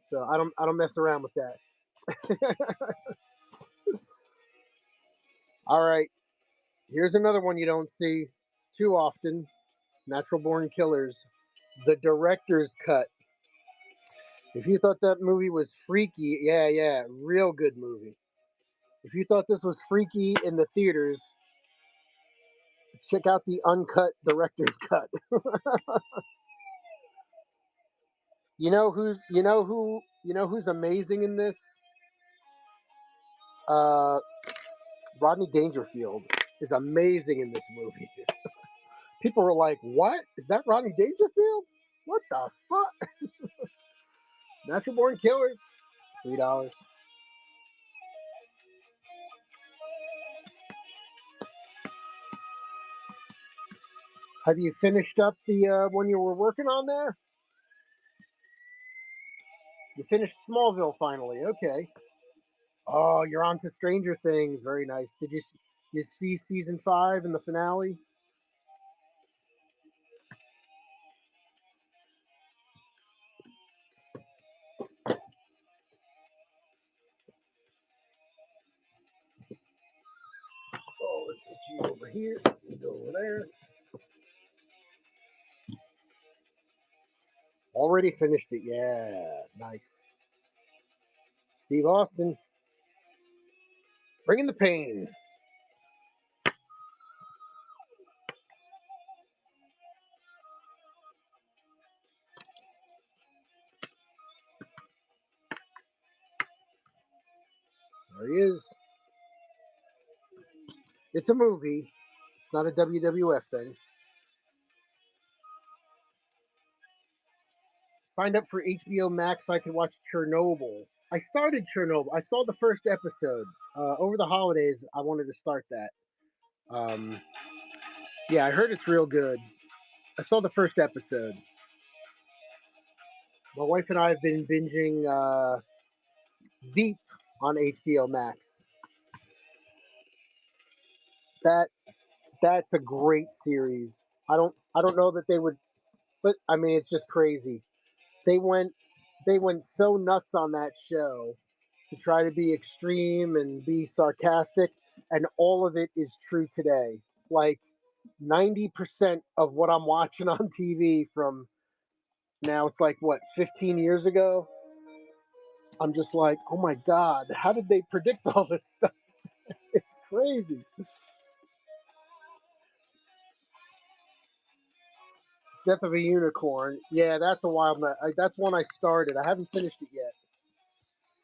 [SPEAKER 1] So I don't mess around with that. All right, here's another one you don't see too often. Natural Born Killers, the director's cut. If you thought that movie was freaky, yeah, real good movie. If you thought this was freaky in the theaters, check out the uncut director's cut. You know who's amazing in this? Uh, Rodney Dangerfield is amazing in this movie. People were like, "What is that? Rodney Dangerfield? What the fuck?" Natural Born Killers, $3. Have you finished up the one you were working on there? You finished Smallville finally. Okay. Oh, you're on to Stranger Things. Very nice. Did you see season 5 and the finale? Oh, let's get you over here. You go over there. Already finished it. Yeah, nice. Steve Austin, bringing the pain. There he is. It's a movie. It's not a WWF thing. Signed up for HBO Max so I could watch Chernobyl. I started Chernobyl. I saw the first episode over the holidays. I wanted to start that. Um, yeah, I heard it's real good. I saw the first episode. My wife and I have been binging Veep on HBO Max. That that's a great series. I don't know that they would, but I mean it's just crazy. They went they went so nuts on that show to try to be extreme and be sarcastic, and all of it is true today. Like 90% of what I'm watching on TV from now, it's like what, 15 years ago. I'm just like, oh my god, how did they predict all this stuff? It's crazy. Death of a Unicorn. Yeah, that's a wild. That's one I started. I haven't finished it yet.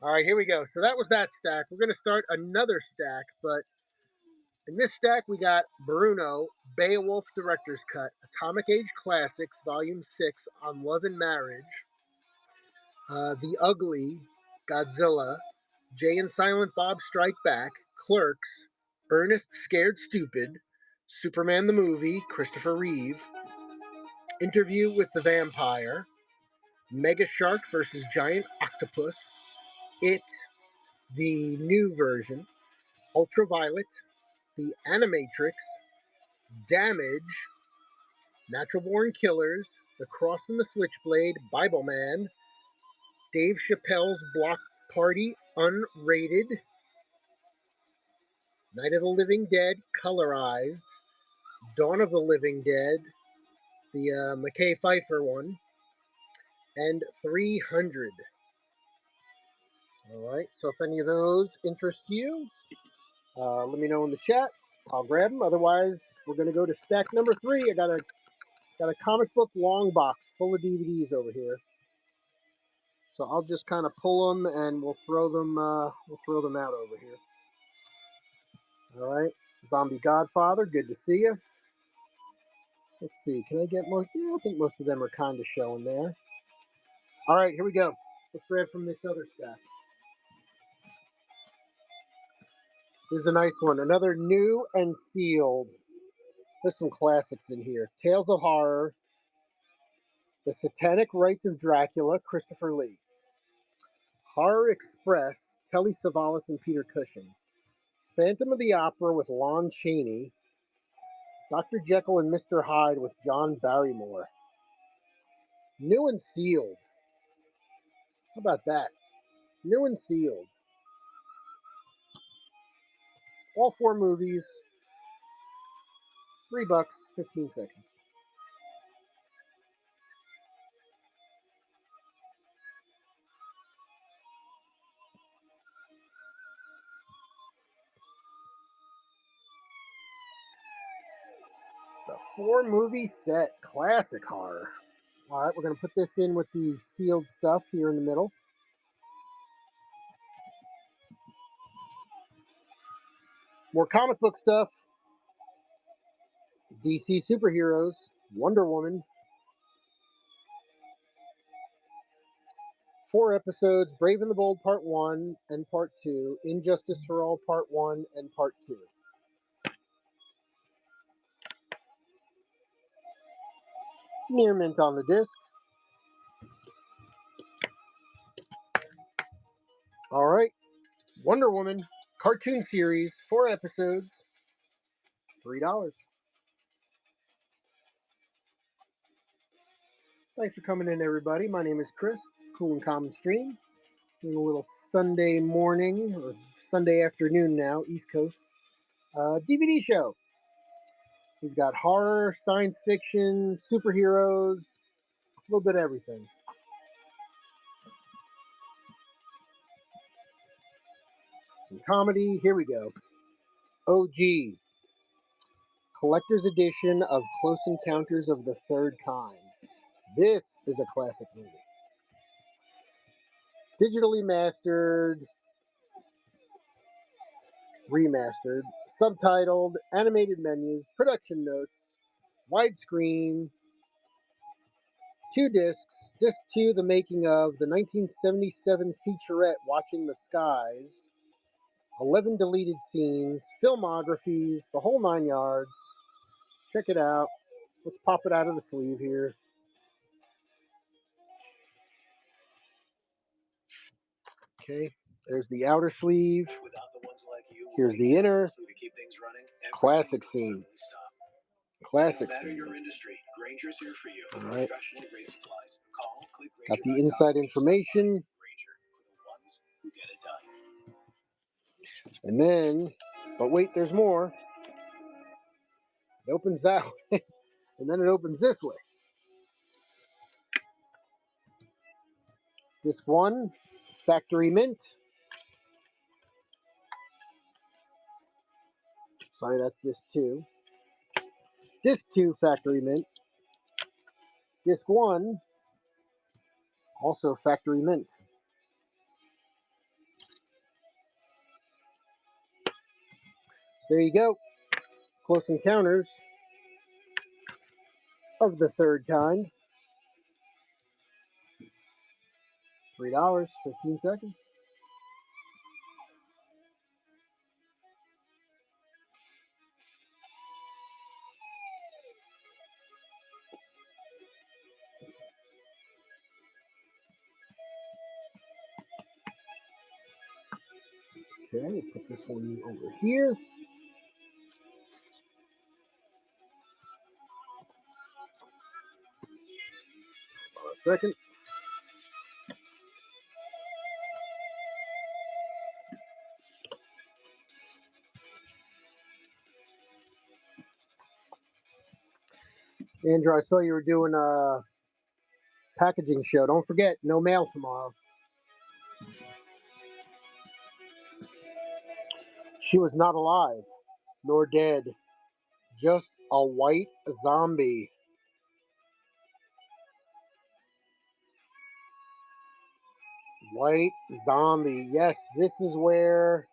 [SPEAKER 1] All right, here we go. So that was that stack. We're gonna start another stack, but in this stack we got Bruno, Beowulf Director's Cut, Atomic Age Classics, Volume 6 on Love and Marriage, The Ugly, Godzilla, Jay and Silent Bob Strike Back, Clerks, Ernest Scared Stupid, Superman the Movie, Christopher Reeve, Interview with the Vampire, Mega Shark versus Giant Octopus, It, the new version, Ultraviolet, The Animatrix, Damage, Natural Born Killers, The Cross and the Switchblade, Bible Man, Dave Chappelle's Block Party, Unrated, Night of the Living Dead, Colorized, Dawn of the Living Dead, the McKay Pfeiffer one, and 300. All right, so if any of those interest you, let me know in the chat. I'll grab them. Otherwise, we're going to go to stack number 3. I got a comic book long box full of DVDs over here. So I'll just kind of pull them and we'll throw them out over here. All right, Zombie Godfather, good to see you. So let's see, can I get more? Yeah, I think most of them are kind of showing there. All right, here we go. Let's grab from this other stack. Here's a nice one. Another new and sealed. There's some classics in here. Tales of Horror, The Satanic Rites of Dracula, Christopher Lee. Horror Express, Telly Savalas and Peter Cushing. Phantom of the Opera with Lon Chaney. Dr. Jekyll and Mr. Hyde with John Barrymore. New and sealed. How about that? New and sealed. All 4 movies. $3, 15 seconds. The 4 movie set, classic horror. All right, we're going to put this in with the sealed stuff here in the middle. More comic book stuff. DC superheroes. Wonder Woman. 4 episodes. Brave and the Bold Part 1 and Part 2. Injustice for All Part 1 and Part 2. Near mint on the disc. All right. Wonder Woman. Cartoon series. 4 episodes. $3. Thanks for coming in, everybody. My name is Chris. It's Cool and Common Stream. Doing a little Sunday morning, or Sunday afternoon now, East Coast, DVD show. We've got horror, science fiction, superheroes, a little bit of everything. Some comedy. Here we go. OG. Collector's Edition of Close Encounters of the Third Kind. This is a classic movie. Digitally mastered, remastered, subtitled, animated menus, production notes, widescreen, 2 discs. Disc 2, the making of the 1977 featurette Watching the Skies, 11 deleted scenes, filmographies, the whole 9 yards. Check it out. Let's pop it out of the sleeve here. Okay, there's the outer sleeve. Here's the inner. Classic scene. Classic scene. All right. Got the inside information. And then, but wait, there's more. It opens that way, and then it opens this way. Disc 1, factory mint. Sorry, that's disc 2. Disc 2, factory mint. Disc 1, also factory mint. So there you go. Close Encounters of the Third Kind. $3, 15 seconds. Okay, we'll put this one over here. Hold on a second. Andrew, I saw you were doing a packaging show. Don't forget, no mail tomorrow. She was not alive, nor dead. Just a white zombie. White zombie. Yes, this is where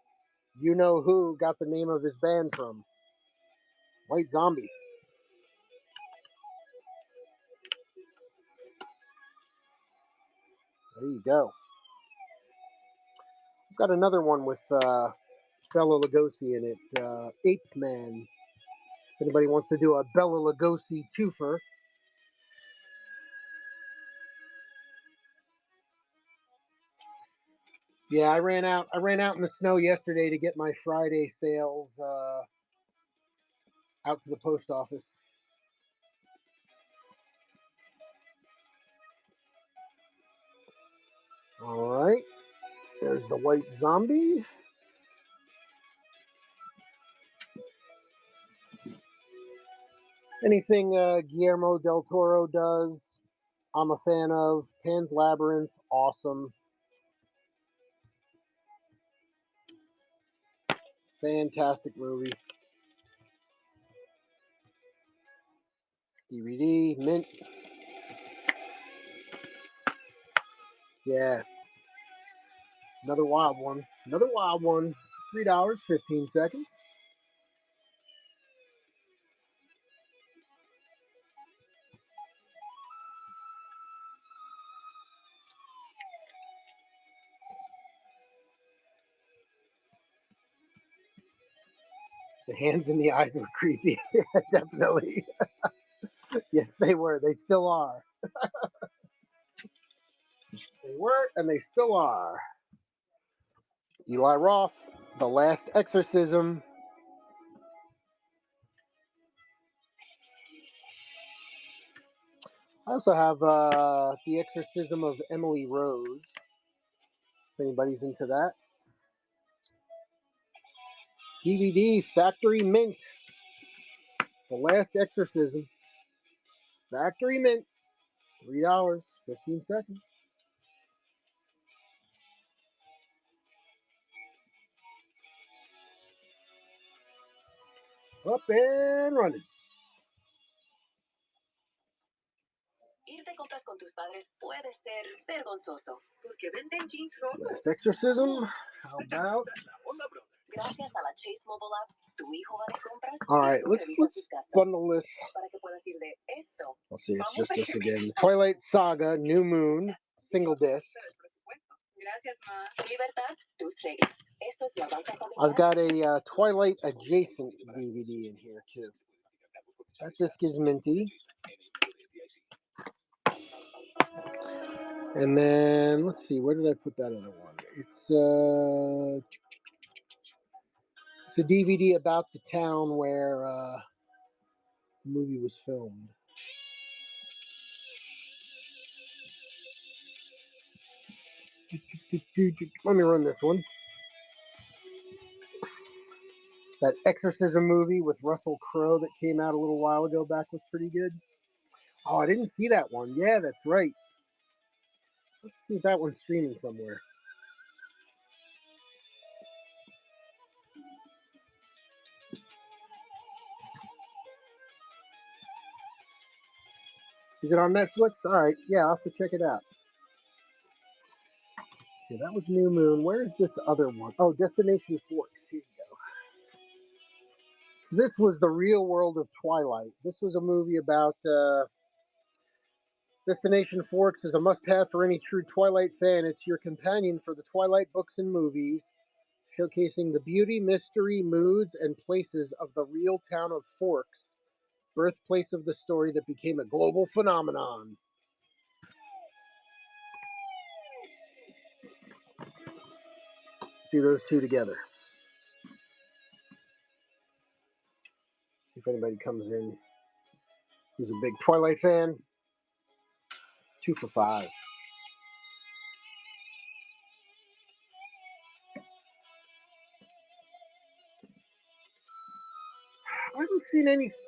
[SPEAKER 1] you know who got the name of his band from. White Zombie. There you go. I've got another one with Bela Lugosi in it. Ape Man. If anybody wants to do a Bela Lugosi twofer. Yeah, I ran out in the snow yesterday to get my Friday sales out to the post office. All right. There's the White Zombie. Anything Guillermo del Toro does, I'm a fan of. Pan's Labyrinth, awesome. Fantastic movie. DVD, mint. Yeah. Another wild one. Another wild one. $3, 15 seconds. The hands and the eyes were creepy. Definitely. Yes, they were. They still are. They were, and they still are. Eli Roth, The Last Exorcism. I also have The Exorcism of Emily Rose. If anybody's into that. DVD, Factory Mint. The Last Exorcism. Factory Mint. $3, 15 seconds. Up and running. Ir de compras con tus padres puede ser vergonzoso. Porque venden jeans rotos. Last Exorcism. How about? Gracias a la Chase Mobile app, tu hijo va de compras. All right, let's bundle this. Para que puedas ir de esto. Let's see, it's just this again. Twilight Saga, New Moon, single disc. I've got a Twilight adjacent DVD in here too. That disc is minty. And then let's see, where did I put that other one? It's a DVD about the town where the movie was filmed. Let me run this one. That Exorcism movie with Russell Crowe that came out a little while ago back was pretty good. Oh, I didn't see that one. Yeah, that's right. Let's see if that one's streaming somewhere. Is it on Netflix? All right. Yeah, I'll have to check it out. Yeah, that was New Moon. Where is this other one? Oh, Destination Forks. Here you go. So this was the real world of Twilight. This was a movie about Destination Forks is a must-have for any true Twilight fan. It's your companion for the Twilight books and movies, showcasing the beauty, mystery, moods, and places of the real town of Forks, birthplace of the story that became a global phenomenon. Do those two together. See if anybody comes in who's a big Twilight fan. 2 for 5.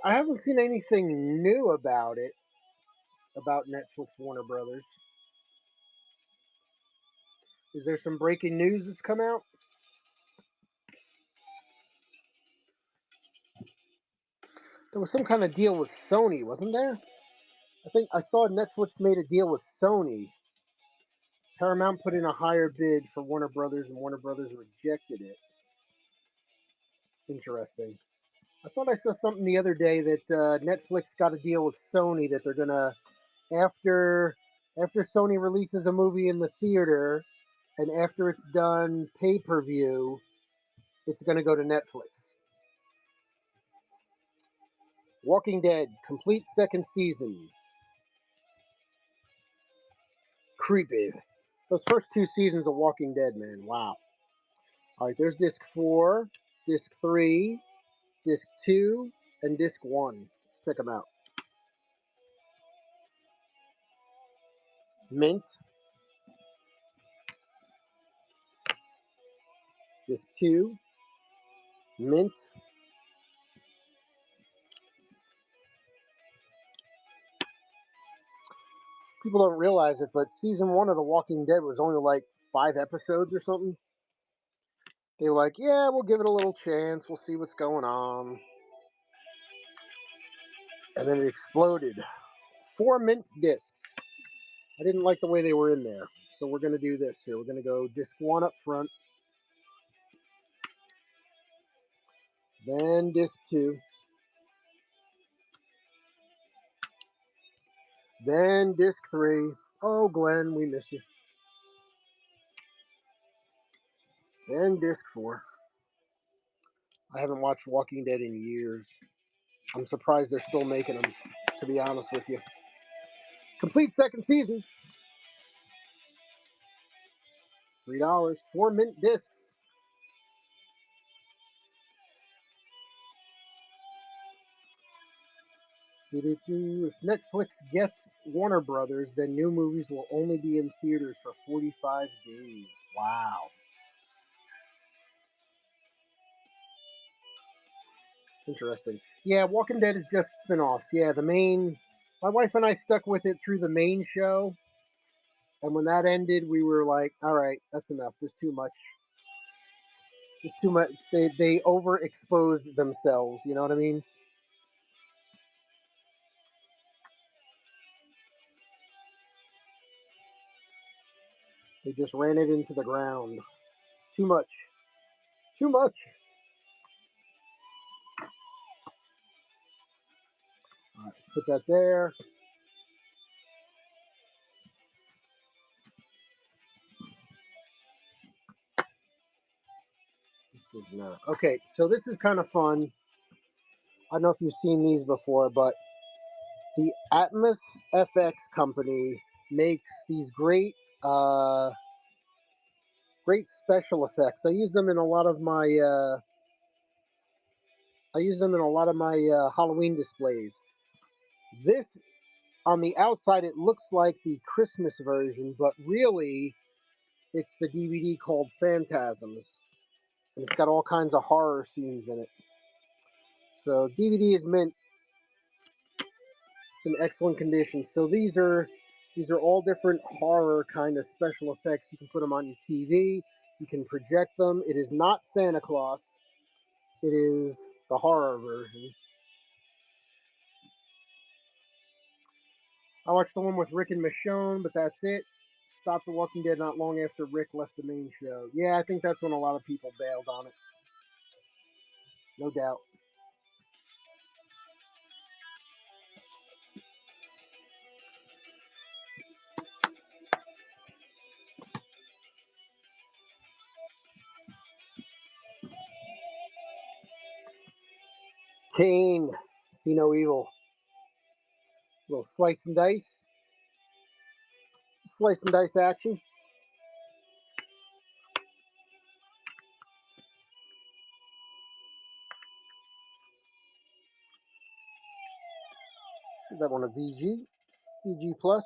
[SPEAKER 1] I haven't seen anything new about it, about Netflix Warner Brothers. Is there some breaking news that's come out? There was some kind of deal with Sony, wasn't there? I think I saw Netflix made a deal with Sony. Paramount put in a higher bid for Warner Brothers, and Warner Brothers rejected it. Interesting. I thought I saw something the other day that Netflix got a deal with Sony that they're gonna after after Sony releases a movie in the theater and after it's done pay-per-view, it's gonna go to Netflix. Walking Dead complete second season. Creepy. Those first 2 seasons of Walking Dead, man. Wow. All right, there's disc 4, disc 3, disc 2, and disc 1. Let's check them out. Mint. Disc 2. Mint. People don't realize it, but season 1 of The Walking Dead was only like 5 episodes or something. They were like, yeah, we'll give it a little chance. We'll see what's going on. And then it exploded. 4 mint discs. I didn't like the way they were in there. So we're going to do this here. We're going to go disc 1 up front. Then disc 2. Then disc 3. Oh, Glenn, we miss you. Then disc 4. I haven't watched Walking Dead in years. I'm surprised they're still making them, to be honest with you. Complete second season. $3. 4 mint discs. If Netflix gets Warner Brothers, then new movies will only be in theaters for 45 days. Wow. Interesting. Yeah, Walking Dead is just spin-offs. Yeah, my wife and I stuck with it through the main show. And when that ended, we were like, all right, that's enough. There's too much. There's too much. They overexposed themselves. You know what I mean? They just ran it into the ground. Too much. Too much. All right, let's put that there. This is not. Okay, so this is kind of fun. I don't know if you've seen these before, but the Atmos FX company makes these great special effects. I use them in a lot of my Halloween displays. This on the outside it looks like the Christmas version, but really it's the DVD called Phantasms, and it's got all kinds of horror scenes in it. So DVD is mint. It's in excellent condition. So these are all different horror kind of special effects. You can put them on your TV. You can project them. It is not Santa Claus. It is the horror version. I watched the one with Rick and Michonne, but that's it. Stopped The Walking Dead not long after Rick left the main show. Yeah, I think that's when a lot of people bailed on it. No doubt. Kane, see no evil. Little slice and dice action. Give that one a VG. VG plus.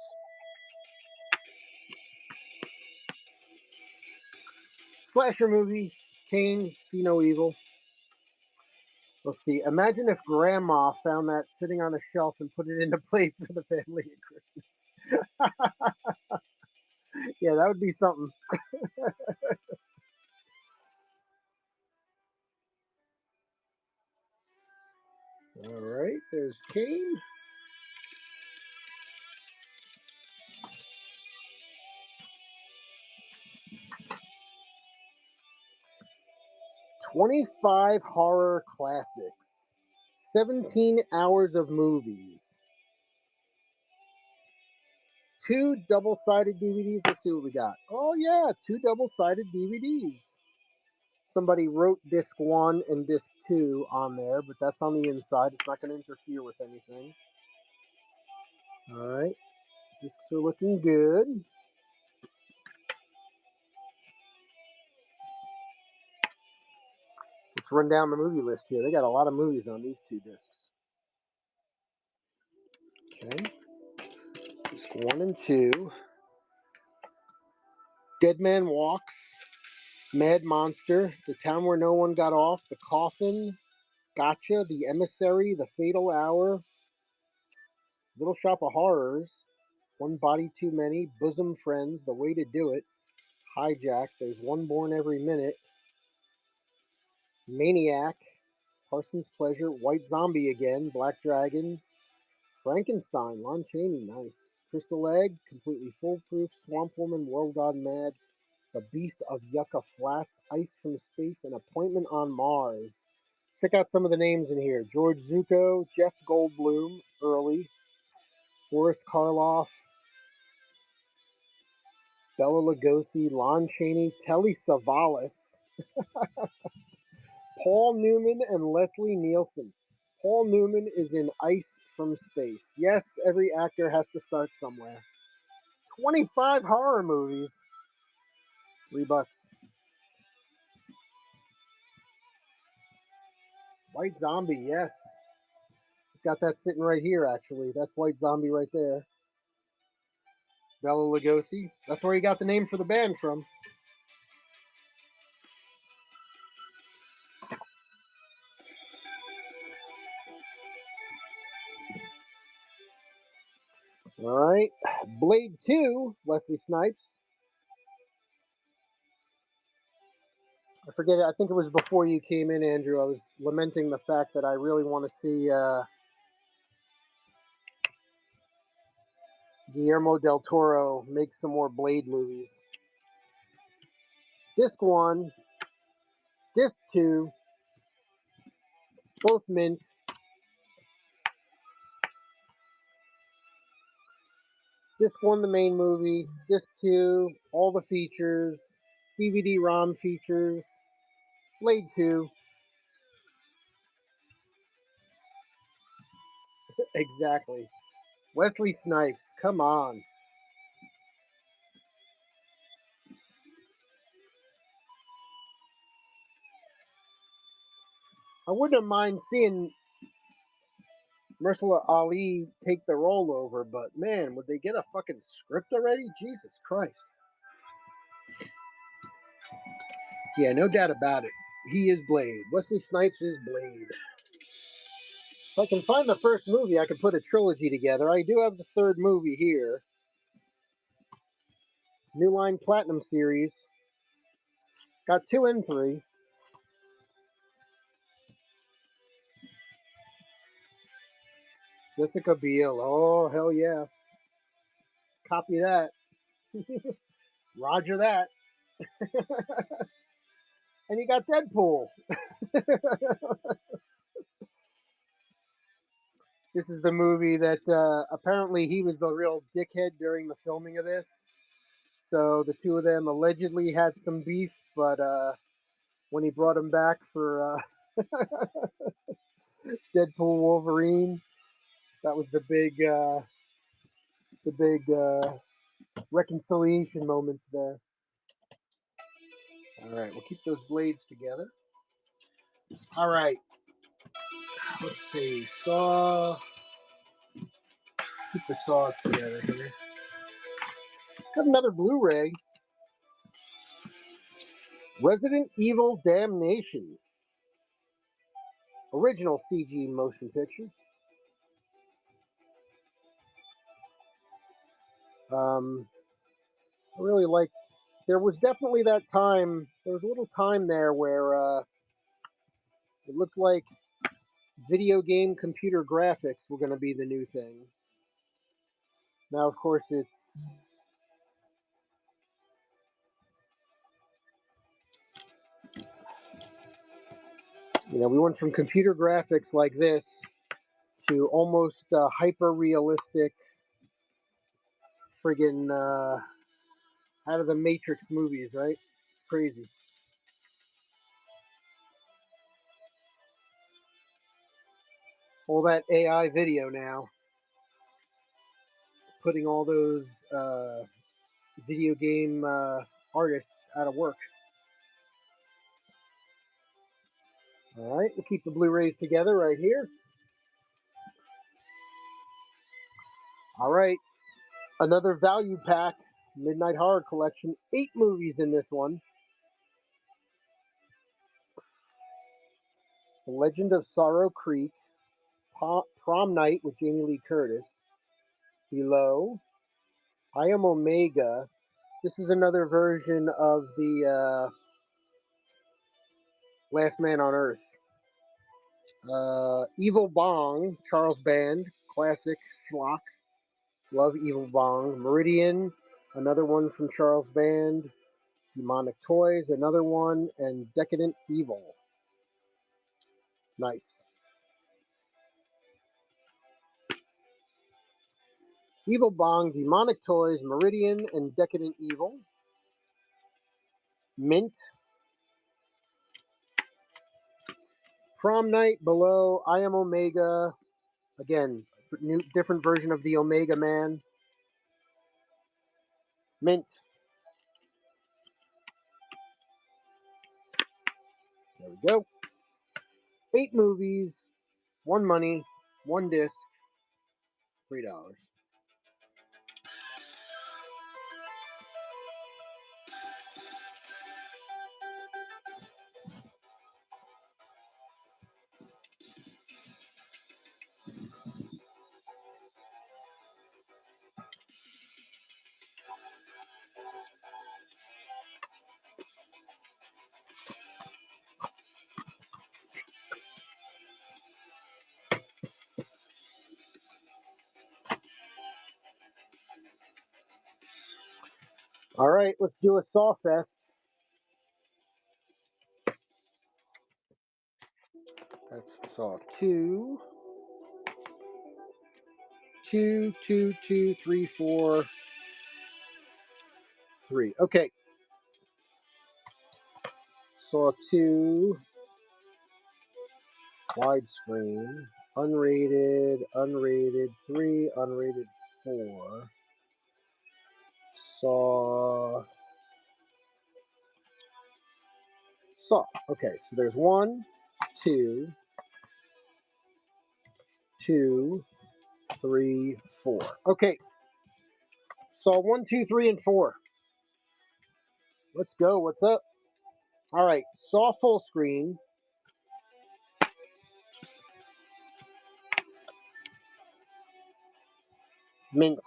[SPEAKER 1] Slasher movie. Kane, See No Evil. Let's see. Imagine if Grandma found that sitting on a shelf and put it into play for the family at Christmas. Yeah, that would be something. All right, there's Kane. "25 horror classics, 17 hours of movies, 2 double-sided DVDs." Let's see what we got. Oh yeah, 2 double-sided DVDs. Somebody wrote disc 1 and disc 2 on there, but that's on the inside. It's not going to interfere with anything. All right, discs are looking good. Let's run down the movie list here. They got a lot of movies on these 2 discs. Okay, disc 1 and 2. Dead Man Walks, Mad Monster, The Town Where No One Got Off, The Coffin, Gotcha, The Emissary, The Fatal Hour, Little Shop of Horrors, One Body Too Many, Bosom Friends, The Way to Do It, Hijack, There's One Born Every Minute, Maniac, Parson's Pleasure, White Zombie Again, Black Dragons, Frankenstein, Lon Chaney, nice. Crystal Egg, Completely Foolproof, Swamp Woman, World Gone Mad, The Beast of Yucca Flats, Ice from Space, and Appointment on Mars. Check out some of the names in here: George Zuko, Jeff Goldblum, early, Boris Karloff, Bela Lugosi, Lon Chaney, Telly Savalas, Paul Newman, and Leslie Nielsen. Paul Newman is in Ice from Space. Yes, every actor has to start somewhere. 25 horror movies. $3. White Zombie, yes. I've got that sitting right here, actually. That's White Zombie right there. Bela Lugosi. That's where he got the name for the band from. All right. Blade 2, Wesley Snipes. I forget it. I think it was before you came in, Andrew. I was lamenting the fact that I really want to see Guillermo del Toro make some more Blade movies. Disc 1, Disc 2, both mint. Disc 1, the main movie. Disc 2, all the features. DVD ROM features. Blade 2. Exactly. Wesley Snipes, come on. I wouldn't have mind seeing Mahershala Ali take the role over, but man, would they get a fucking script already? Jesus Christ. Yeah, no doubt about it. He is Blade. Wesley Snipes is Blade. If I can find the first movie, I could put a trilogy together. I do have the third movie here. New Line Platinum series. Got 2 and 3. Jessica Biel. Oh, hell yeah. Copy that. Roger that. And you got Deadpool. This is the movie that apparently he was the real dickhead during the filming of this. So the two of them allegedly had some beef, but when he brought him back for Deadpool Wolverine, that was the big reconciliation moment there. All right, we'll keep those blades together. All right, let's see. Saw Keep the saws together here. Got another Blu-ray. Resident Evil Damnation. Original CG motion picture. I really like. There was definitely that time. There was a little time there where it looked like video game computer graphics were going to be the new thing. Now, of course, it's we went from computer graphics like this to almost hyper realistic, friggin' out of the Matrix movies, right? It's crazy. All that AI video now, putting all those video game artists out of work. All right, we'll keep the Blu-rays together right here. All right, another value pack, Midnight Horror Collection. 8 movies in this one. The Legend of Sorrow Creek, Prom Night with Jamie Lee Curtis, Below, I Am Omega. This is another version of the Last Man on Earth. Evil Bong, Charles Band, classic schlock. Love Evil Bong. Meridian, another one from Charles Band. Demonic Toys, another one. And Decadent Evil. Nice. Evil Bong, Demonic Toys, Meridian, and Decadent Evil. Mint. Prom Night, Below, I Am Omega. Again, different version of the Omega Man. Mint. There we go. 8 movies, 1 money, 1 disc, $3. All right, let's do a Saw Fest. That's Saw 2. 2, 2, 2, 3, 4, 3. Okay. Saw 2. Widescreen. Unrated. Unrated 3. Unrated 4. Saw. Okay, so there's 1, 2, 2, 3, 4. Okay. Saw 1, 2, 3, and 4. Let's go. What's up? All right. Saw full screen. Mint.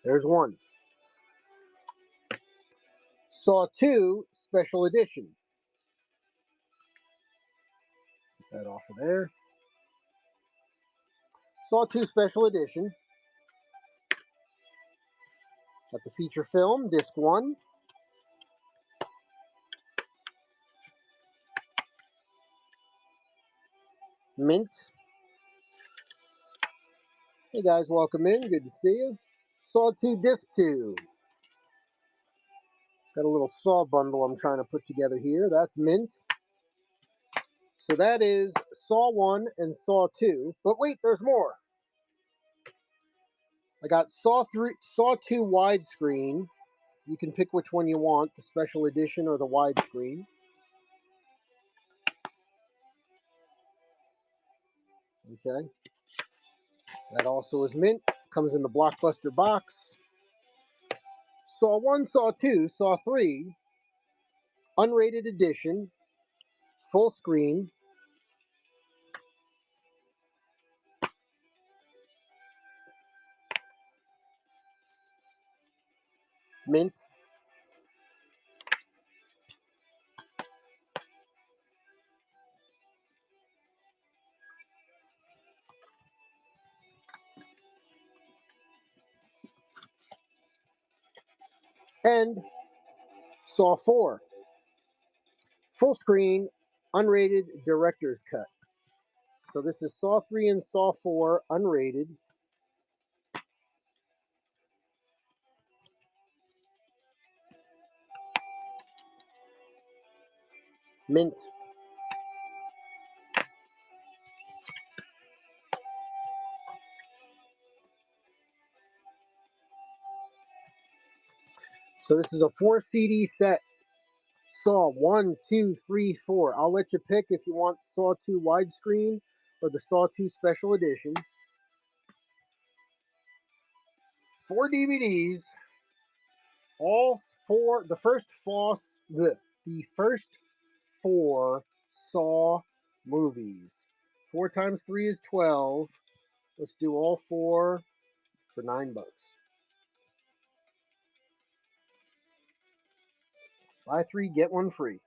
[SPEAKER 1] There's 1. Saw 2 special edition. Get that off of there. Saw 2 special edition. Got the feature film, disc 1. Mint. Hey guys, welcome in. Good to see you. Saw 2 disc 2. Got a little Saw bundle I'm trying to put together here. That's mint. So that is Saw 1 and Saw 2. But wait, there's more. I got Saw 2 widescreen. You can pick which one you want, the special edition or the widescreen. Okay. That also is mint. Comes in the Blockbuster box. Saw 1, Saw 2, Saw 3, unrated edition, full screen, mint. And Saw 4, full screen, unrated director's cut. So this is Saw 3 and Saw 4, unrated. Mint. So this is a 4 CD set. Saw 1, 2, 3, 4. I'll let you pick if you want Saw 2 widescreen or the Saw 2 special edition. 4 DVDs. All four. The first 4 Saw movies. 4 times 3 is 12. Let's do all 4 for $9. Buy 3, get 1 free.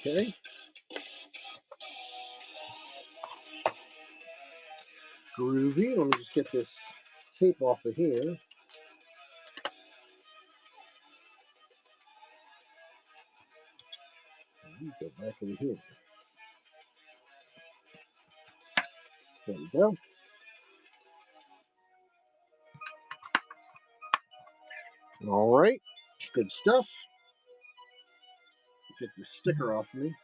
[SPEAKER 1] Okay. Groovy. Let me just get this tape off of here. Go back in here. There we go. All right. Good stuff. Get the sticker off me.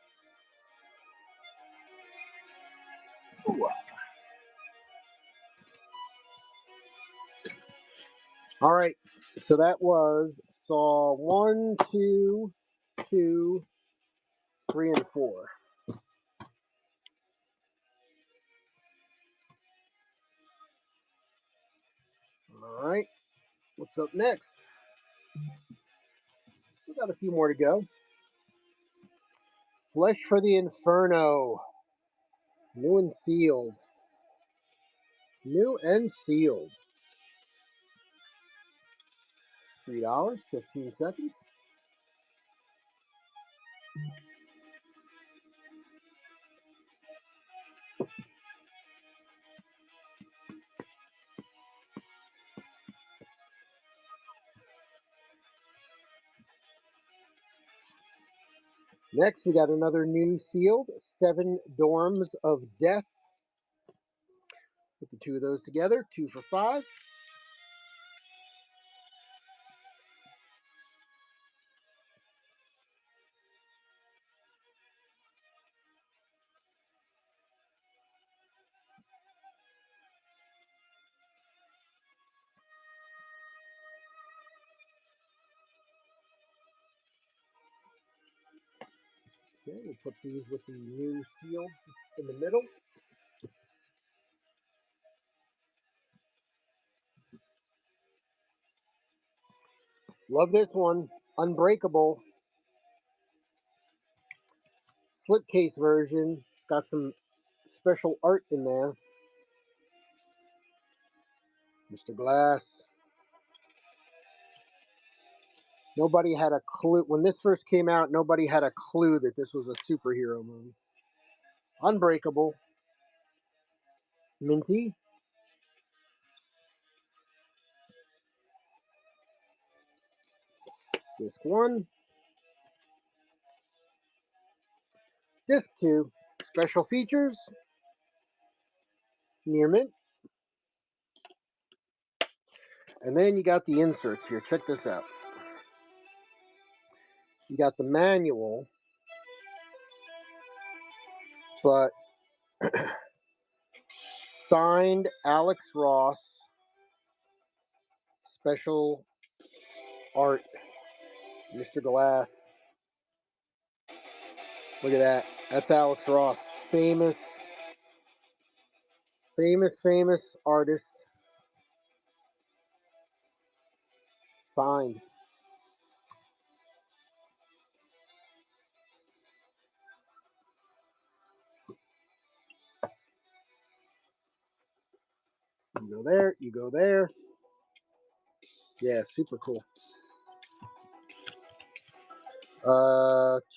[SPEAKER 1] Ooh. All right. So that was Saw 1, 2, 2, 3, and 4. All right. What's up next? We got a few more to go. Flesh for the Inferno. New and sealed. New and sealed. $3, 15 seconds. Next, we got another new sealed. 7 Dorms of Death. Put the 2 of those together. 2 for $5. Okay, we'll put these with the new sealed in the middle. Love this one. Unbreakable. Slipcase version. Got some special art in there. Mr. Glass. Nobody had a clue. When this first came out, nobody had a clue that this was a superhero movie. Unbreakable. Minty. Disc 1. Disc 2. Special features. Near mint. And then you got the inserts here. Check this out. You got the manual, but Signed Alex Ross. Special art. Mr. Glass. Look at that. That's Alex Ross. Famous artist. Signed. You go there. You go there. Yeah, super cool.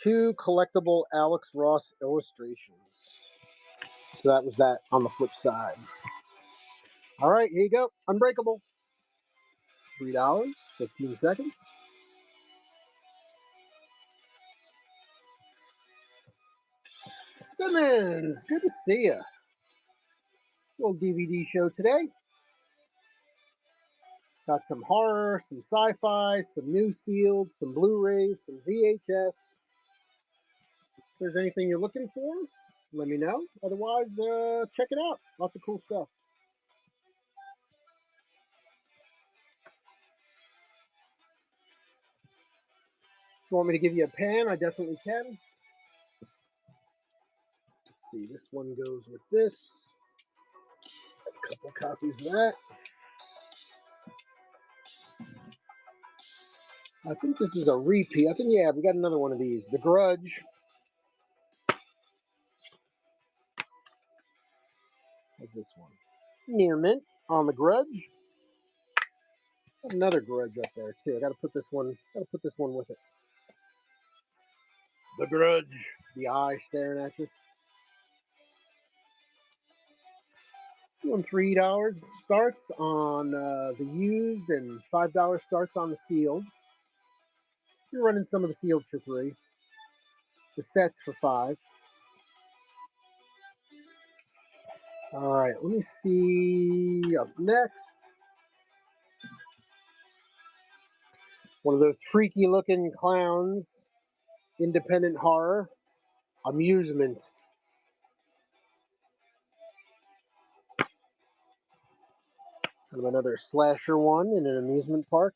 [SPEAKER 1] 2 collectible Alex Ross illustrations. So that was that on the flip side. All right, here you go. Unbreakable. $3, 15 seconds. Simmons, good to see you. Little DVD show today. Got some horror, some sci-fi, some new sealed, some Blu-rays, some VHS. If there's anything you're looking for, let me know. Otherwise, check it out. Lots of cool stuff. If you want me to give you a pan, I definitely can. Let's see, this one goes with this. A couple copies of that. I think this is a repeat. I think, yeah, we got another one of these. The Grudge. What's this one? Near Mint on The Grudge. Got another Grudge up there too. I gotta put this one with it. The Grudge. The eye staring at you. Doing $3 starts on the used and $5 starts on the sealed. You're running some of the sealed for $3. The sets for $5. All right, let me see. Up next, one of those freaky looking clowns. Independent horror. Amusement. Kind of another slasher one in an amusement park.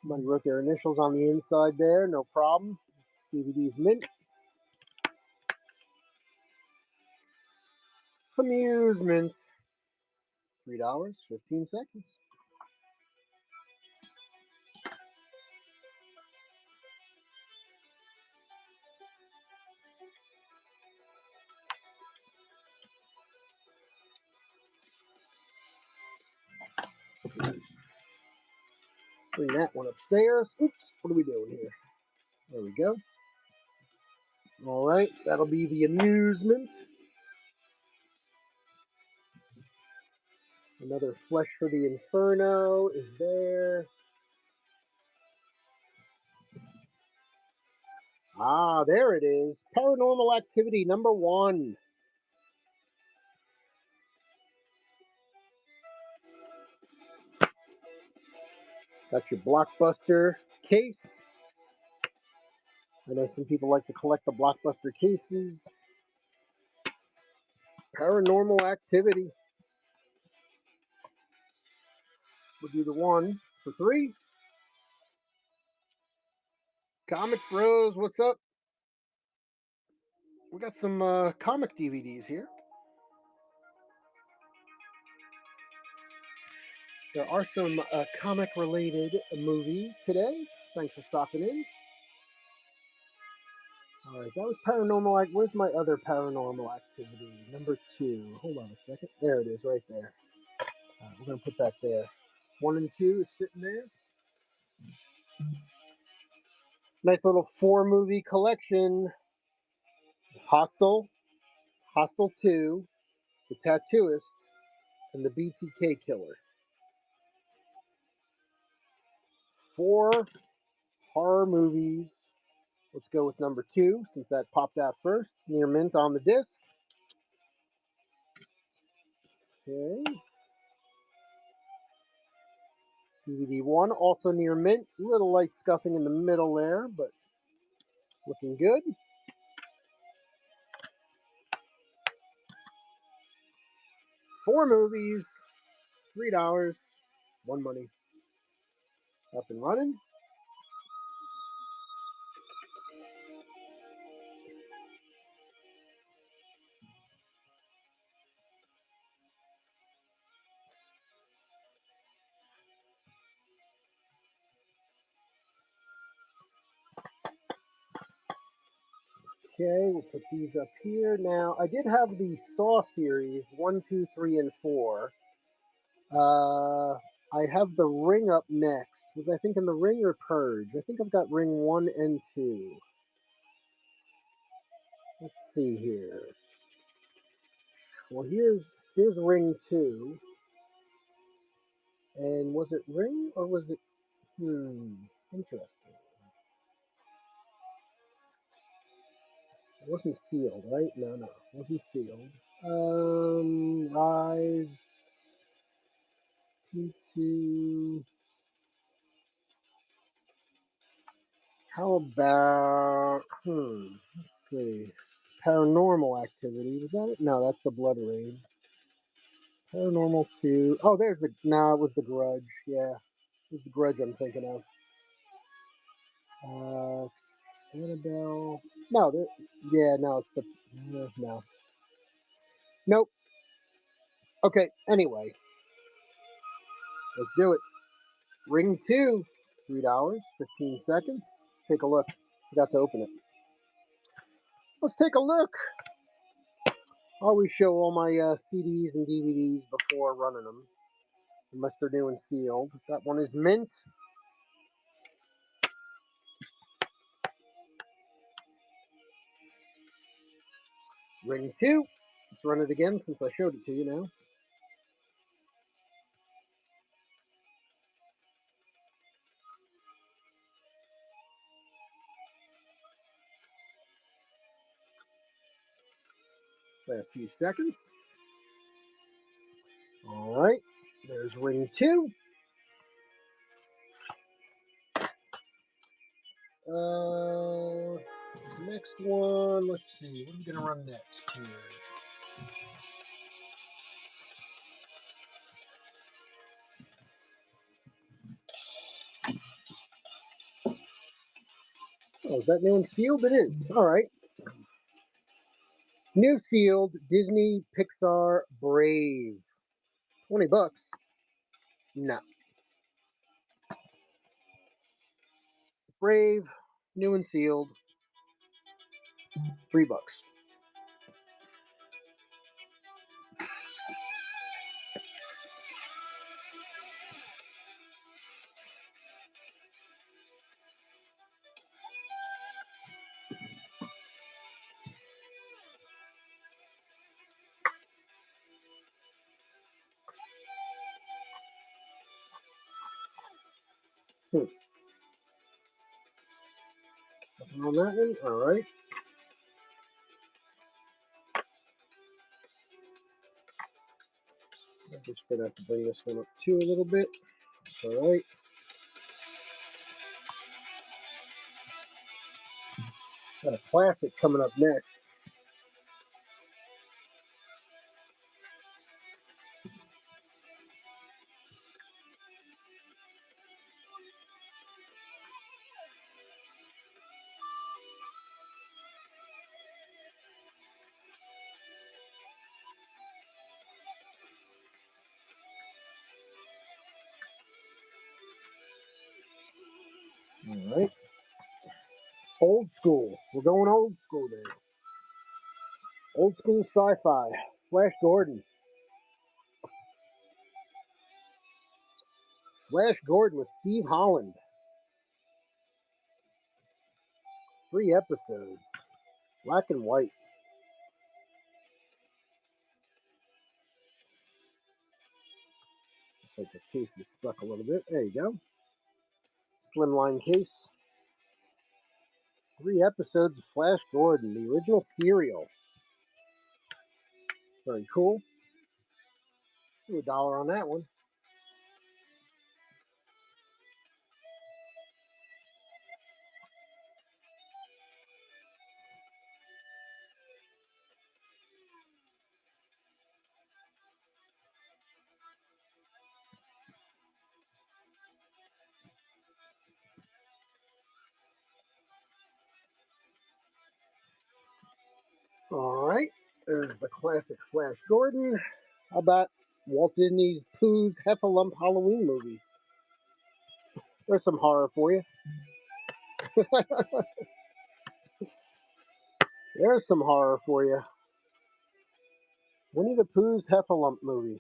[SPEAKER 1] Somebody wrote their initials on the inside there. No problem. DVD's mint. Amusement. $3, 15 seconds. Bring that one upstairs. Oops, what are we doing here? There we go. All right, that'll be the amusement. Another Flesh for the Inferno is there. Ah, there it is. Paranormal Activity #1. Got your Blockbuster case. I know some people like to collect the Blockbuster cases. Paranormal Activity. We'll do the one for $3. Comic Bros, what's up? We got some comic DVDs here. There are some comic-related movies today. Thanks for stopping in. All right, that was Paranormal Act. Where's my other Paranormal Activity? #2. Hold on a second. There it is, right there. All right, we're going to put that there. 1 and 2 is sitting there. Nice little 4-movie collection. Hostel, Hostel 2, The Tattooist, and The BTK Killer. 4 horror movies. Let's go with #2 since that popped out first. Near mint on the disc. Okay. DVD 1 also near mint. Little light scuffing in the middle there, but looking good. 4 movies, $3, one money. Up and running. Okay, we'll put these up here. Now, I did have the Saw series 1, 2, 3, and 4. I have the Ring up next. Was I thinking the Ring or Purge? I think I've got Ring 1 and 2. Let's see here. Well, here's Ring 2. And was it Ring or was it interesting. It wasn't sealed, right? No, it wasn't sealed. Rise T2. How about let's see. Paranormal Activity. Was that it? No, that's the Blood Rain. Paranormal 2. Oh, there's the no, it was the Grudge. Yeah. It was the Grudge I'm thinking of. Annabelle. No, yeah, no, it's the no. Nope. Okay, anyway, let's do it. Ring 2, $3, 15 seconds. Let's take a look. Forgot to open it. Let's take a look. I always show all my CDs and DVDs before running them, unless they're new and sealed. That one is mint. Ring 2. Let's run it again since I showed it to you now. Last few seconds. All right. There's ring 2. Next one. Let's see. What are we going to run next here? Oh, is that new and sealed? It is. All right. New sealed Disney Pixar Brave. $20. No. Brave, new and sealed, $3. Nothing on that one. All right. I'm just gonna have to bring this one up too a little bit. That's all right. Got a classic coming up next. All right. Old school. We're going old school now. Old school sci-fi. Flash Gordon. Flash Gordon with Steve Holland. 3 episodes. Black and white. Looks like the case is stuck a little bit. There you go. Slimline case. 3 episodes of Flash Gordon, the original serial. Very cool. Do $1 on that one. All right, there's the classic Flash Gordon. How about Walt Disney's Pooh's Heffalump Halloween movie? There's some horror for you. There's some horror for you. Winnie the Pooh's Heffalump movie.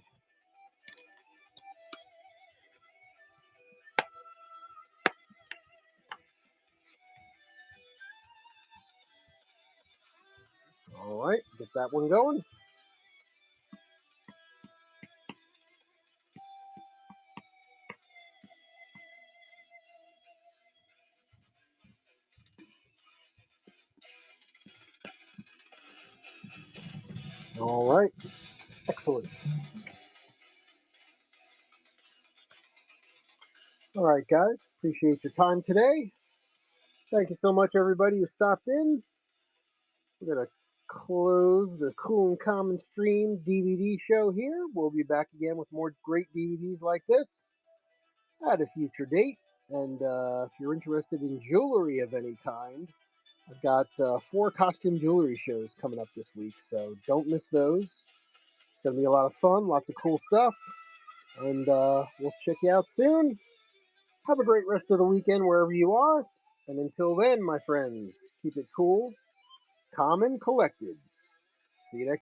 [SPEAKER 1] All right, get that one going. All right, excellent. All right, guys, appreciate your time today. Thank you so much, everybody who stopped in. We're going to close the Cool and Common Stream DVD show here. We'll be back again with more great DVDs like this at a future date. And if you're interested in jewelry of any kind, I've got 4 costume jewelry shows coming up this week, so don't miss those. It's going to be a lot of fun, lots of cool stuff, and we'll check you out soon. Have a great rest of the weekend wherever you are, and until then, my friends, keep it cool, calm, and collected. See you next